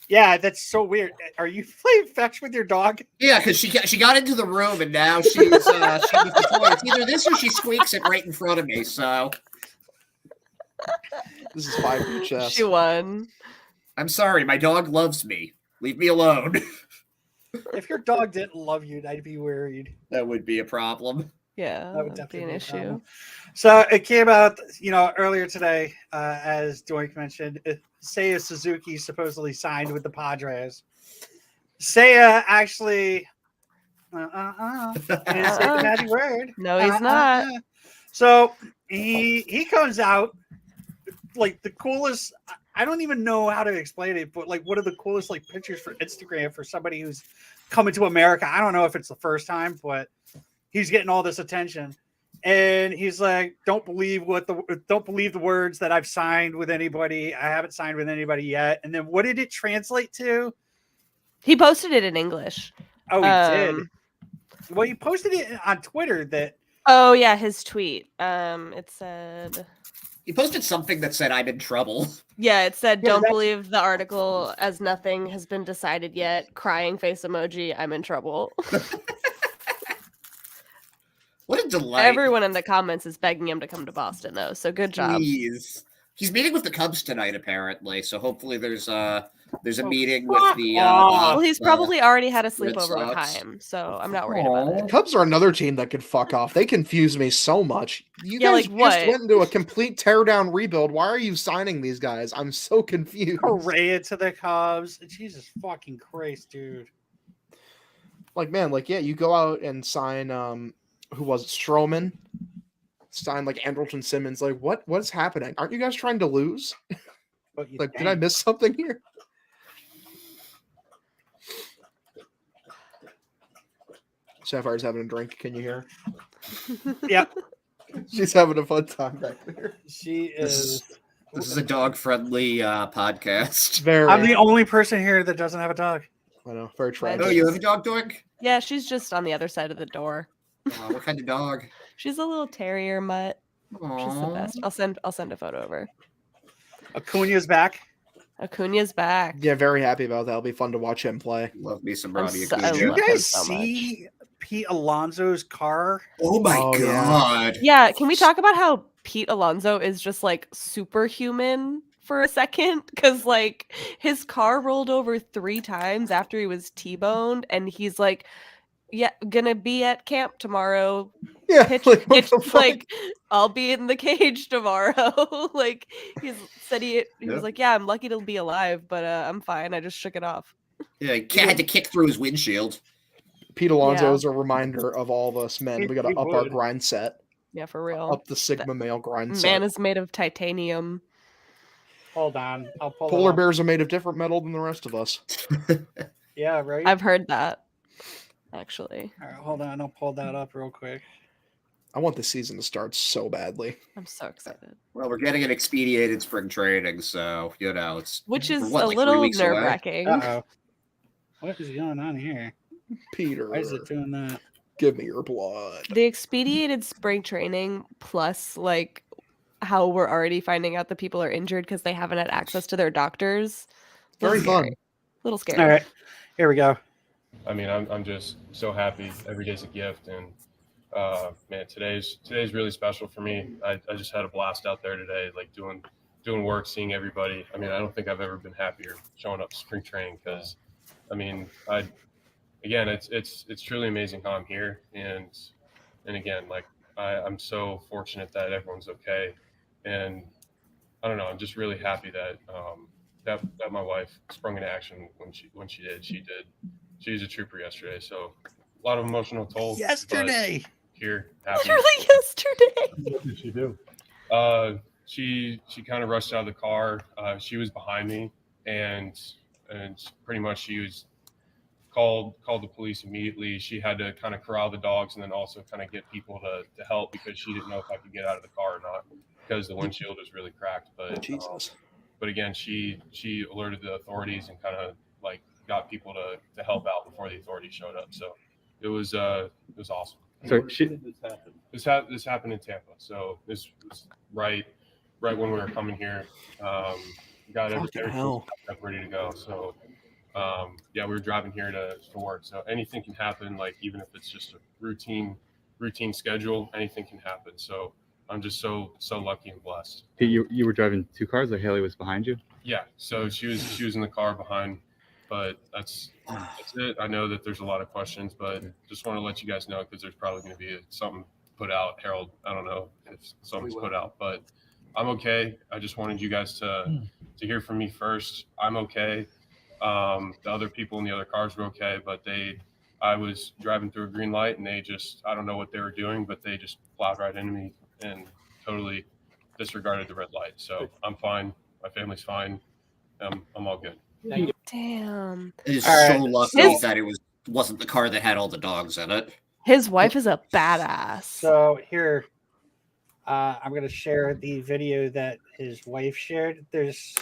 Yeah, that's so weird. Are you playing fetch with your dog? Yeah, because she got into the room and now she's she was deployed. It's either this or she squeaks it right in front of me. So this is 5 chess. She won. I'm sorry, my dog loves me. Leave me alone. If your dog didn't love you, I'd be worried. That would be a problem. Yeah, that would that'd be definitely an be a issue. problem. So it came out, earlier today, as Doink mentioned, Seiya Suzuki supposedly signed with the Padres. Seiya actually, he didn't say the magic word. No, he's not. So he comes out like the coolest. I don't even know how to explain it, but like one of the coolest like pictures for Instagram for somebody who's coming to America. I don't know if it's the first time, but he's getting all this attention, and he's like, "Don't believe the words that I've signed with anybody. I haven't signed with anybody yet." And then what did it translate to? He posted it in English. Oh, he did. Well, he posted it on Twitter that. Oh yeah, his tweet. It said. He posted something that said, "I'm in trouble." Yeah, it said, "Don't believe the article as nothing has been decided yet." Crying face emoji. I'm in trouble. What a delight. Everyone in the comments is begging him to come to Boston, though. So good job. Please. He's meeting with the Cubs tonight, apparently. So hopefully there's a meeting with the. Well, he's probably already had a Red sleepover with Sox. Chaim, so I'm not worried about it. Cubs are another team that could fuck off. They confuse me so much. You guys like what? just went into a complete teardown rebuild. Why are you signing these guys? I'm so confused. Correa to the Cubs. Jesus fucking Christ, dude. Like, man, yeah, you go out and sign who was it? Stroman? Sign like Andrelton Simmons. Like, what is happening? Aren't you guys trying to lose? Like, did I miss something here? Sapphire's having a drink. Can you hear? Yeah. She's having a fun time back there. She is. This is a dog-friendly podcast. Very. I'm the only person here that doesn't have a dog. I know. Very tragic. Oh, you have a dog, Doink? Yeah, she's just on the other side of the door. What kind of dog? She's a little terrier mutt. She's the Aww. best. I'll send a photo over. Acuna's back. Acuna's back. Yeah, very happy about that. It'll be fun to watch him play. Love me some I'm Robbie so- Acuna. Did you love him guys so see Pete Alonso's car? Oh my Oh, yeah. god. Yeah, can we talk about how Pete Alonso is just like superhuman for a second? Because like his car rolled over 3 times after he was T-boned, and he's like, "Yeah, gonna be at camp tomorrow. Yeah, Pitch, what pitch the fuck? like I'll be in the cage tomorrow." Like he was like, "Yeah, I'm lucky to be alive, but I'm fine. I just shook it off." Yeah, he had to kick through his windshield. Pete Alonso Yeah. is a reminder of all of us men. We got to He up our would. grind set, Yeah, for real. up the Sigma male grind set. Man is made of titanium. Hold on. I'll pull Polar it up. bears are made of different metal than the rest of us. Yeah, right? I've heard that, actually. All right, hold on. I'll pull that up real quick. I want the season to start so badly. I'm so excited. Well, we're getting an expedited spring training, so it's Which we're is what, a like 3 little weeks away? nerve-wracking. Uh-oh. What is going on here? Peter, Why is it doing that? give me your blood. The expedited spring training plus like how we're already finding out that people are injured because they haven't had access to their doctors. Very Little scary. fun. Little scary. All right, here we go. I mean, I'm just so happy. Every day's a gift, and man, today's really special for me. I just had a blast out there today, like doing work, seeing everybody. I mean, I don't think I've ever been happier showing up to spring training because, I mean, it's truly amazing how I'm here, and again, like I'm so fortunate that everyone's okay, and I don't know, I'm just really happy that that my wife sprung into action when she did. She was a trooper yesterday, so a lot of emotional toll. Yesterday. Here, happy. Literally yesterday. What did she do? She kind of rushed out of the car. She was behind me, and pretty much she was called the police immediately. She had to kind of corral the dogs and then also kind of get people to help because she didn't know if I could get out of the car or not because the windshield was really cracked. But Jesus. But again, she alerted the authorities and kind of like got people to help out before the authorities showed up. So it was awesome. So Where did this happen? This happened in Tampa. So this was right when we were coming here. Got everything up ready to go. So yeah, we were driving here to work. So anything can happen. Like even if it's just a routine schedule, anything can happen. So I'm just so lucky and blessed. You were driving two cars, or Haley was behind you? Yeah. So she was in the car behind. But that's it. I know that there's a lot of questions, but just want to let you guys know because there's probably going to be something put out. Harold, I don't know if something's put out, but I'm okay. I just wanted you guys to hear from me first. I'm okay. The other people in the other cars were okay, but I was driving through a green light and I don't know what they were doing, but they just plowed right into me and totally disregarded the red light. So I'm fine. My family's fine. I'm all good. Damn. It is All so right. lucky that it wasn't the car that had all the dogs in it. His wife is a badass. So here, I'm going to share the video that his wife shared. There's.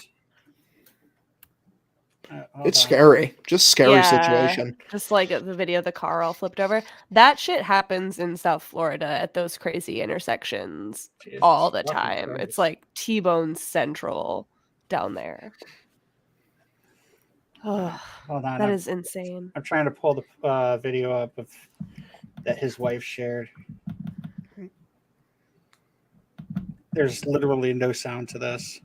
It's scary. Just scary situation. Just like the video of the car all flipped over. That shit happens in South Florida at those crazy intersections all the time. Christ. It's like T-Bone Central down there. Oh, Hold on. that is insane. I'm trying to pull the video up of that his wife shared. There's literally no sound to this.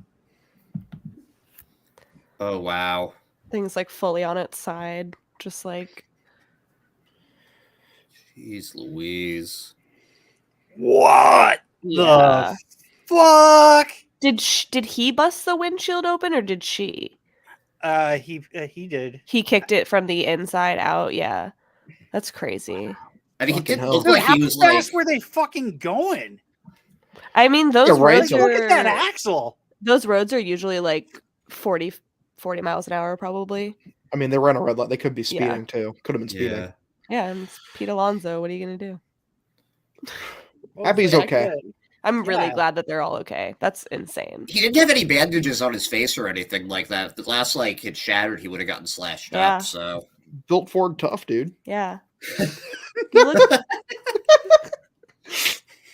Oh wow. Things like fully on its side, just like. Jeez Louise. What Yeah. the fuck? Did he bust the windshield open or did she? He did. He kicked it from the inside out. Yeah, that's crazy. I mean, he Fucking did hell. look Dude, like how he was fast like. were they fucking going? I mean, those Yeah, right. roads Look at that are axle. those roads are usually like 40 miles an hour, probably. I mean, they ran a red light. They could be Yeah. speeding too. Could have been speeding. Yeah. Yeah, and it's Pete Alonso. What are you gonna do? Happy he's Hopefully I okay. could. I'm really Yeah. glad that they're all okay. That's insane. He didn't have any bandages on his face or anything like that. If the glass like had shattered, he would have gotten slashed Yeah. up. So Built Ford tough, dude. Yeah. You look-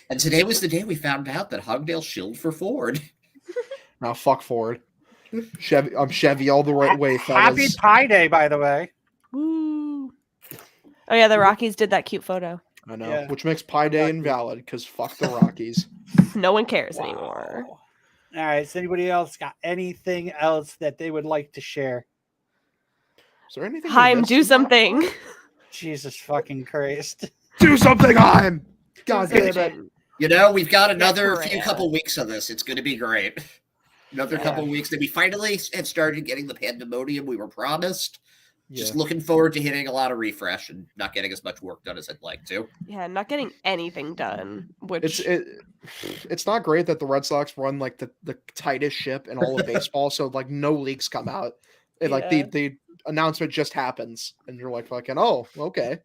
and today was the day we found out that Hogdale shilled for Ford. Now fuck Ford. Chevy, I'm Chevy all the right way, Happy fellas. Pie Day, by the way. Woo. Oh yeah, the Rockies did that cute photo. I know, Yeah. which makes Pie Day invalid because fuck the Rockies. No one cares anymore. Wow. All right. Has anybody else got anything else that they would like to share? Is there anything? we Haim, missed? do something. Jesus fucking Christ. Do something, Haim. God damn it. You know, we've got another Correa. few couple weeks of this. It's going to be great. Another Yeah. couple weeks that we finally have started getting the pandemonium we were promised. Yeah. Just looking forward to hitting a lot of refresh and not getting as much work done as I'd like to. Yeah, not getting anything done. Which It's not great that the Red Sox run like the tightest ship in all of baseball, so like no leaks come out. And like Yeah. the announcement just happens, and you're like fucking oh okay.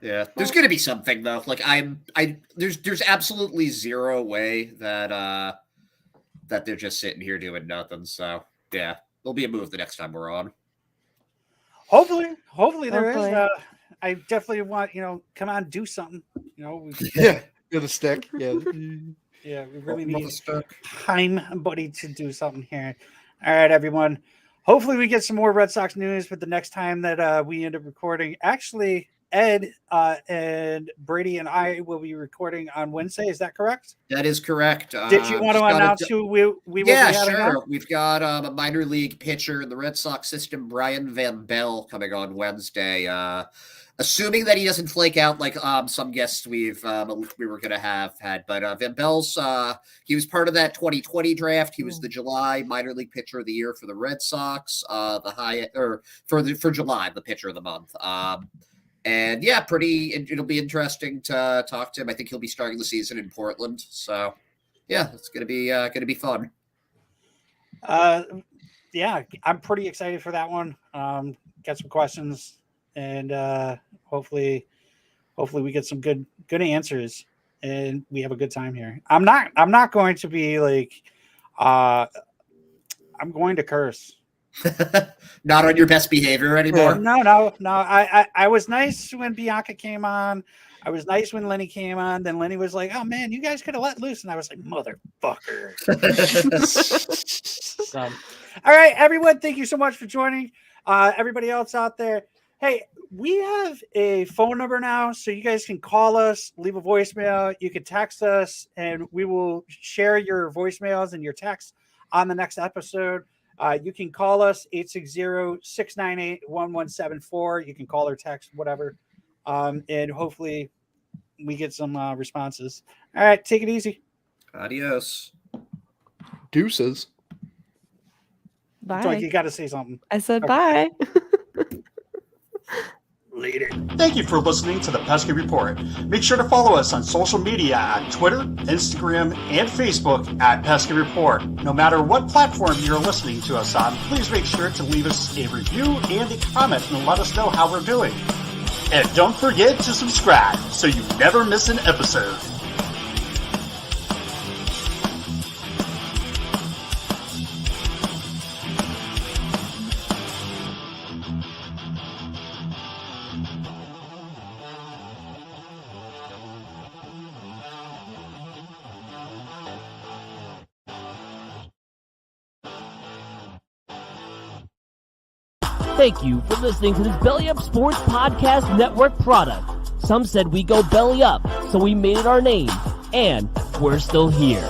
Yeah, there's gonna be something though. Like there's absolutely zero way that that they're just sitting here doing nothing. So yeah, there'll be a move the next time we're on. Hopefully there Hopefully. is. I definitely want come on, do something. Yeah, with a stick. Yeah. Yeah, we really With a need stick. time, buddy, to do something here. All right, everyone. Hopefully we get some more Red Sox news, but the next time that we end up recording, actually, Ed and Brady and I will be recording on Wednesday. Is that correct? That is correct. Did you want to announce who we will be having sure. on? We've got a minor league pitcher in the Red Sox system, Brian Van Bell, coming on Wednesday. Assuming that he doesn't flake out like some guests we were gonna have had, but Van Bell's he was part of that 2020 draft. He was the July minor league pitcher of the year for the Red Sox. For July, the pitcher of the month. And yeah, it'll be interesting to talk to him. I think he'll be starting the season in Portland. So yeah, it's gonna be fun. Yeah, I'm pretty excited for that one. Got some questions, and hopefully we get some good answers, and we have a good time here. I'm not going to be like, I'm going to curse. Not on your best behavior anymore. No. I was nice when Bianca came on. I was nice when Lenny came on. Then Lenny was like, "Oh man, you guys could have let loose," and I was like, "Motherfucker." So, all right, everyone, thank you so much for joining. Everybody else out there, hey, we have a phone number now, so you guys can call us, leave a voicemail. You can text us, and we will share your voicemails and your texts on the next episode. You can call us 860-698-1174. You can call or text, whatever. And hopefully we get some responses. All right, take it easy. Adios. Deuces. Bye. Like you got to say something. I said bye. Later. Thank you for listening to the Pesky Report. Make sure to follow us on social media at Twitter, Instagram, and Facebook at Pesky Report. No matter what platform you're listening to us on, please make sure to leave us a review and a comment and let us know how we're doing. And don't forget to subscribe so you never miss an episode. Thank you for listening to this Belly Up Sports Podcast Network product. Some said we go belly up, so we made it our name, and we're still here.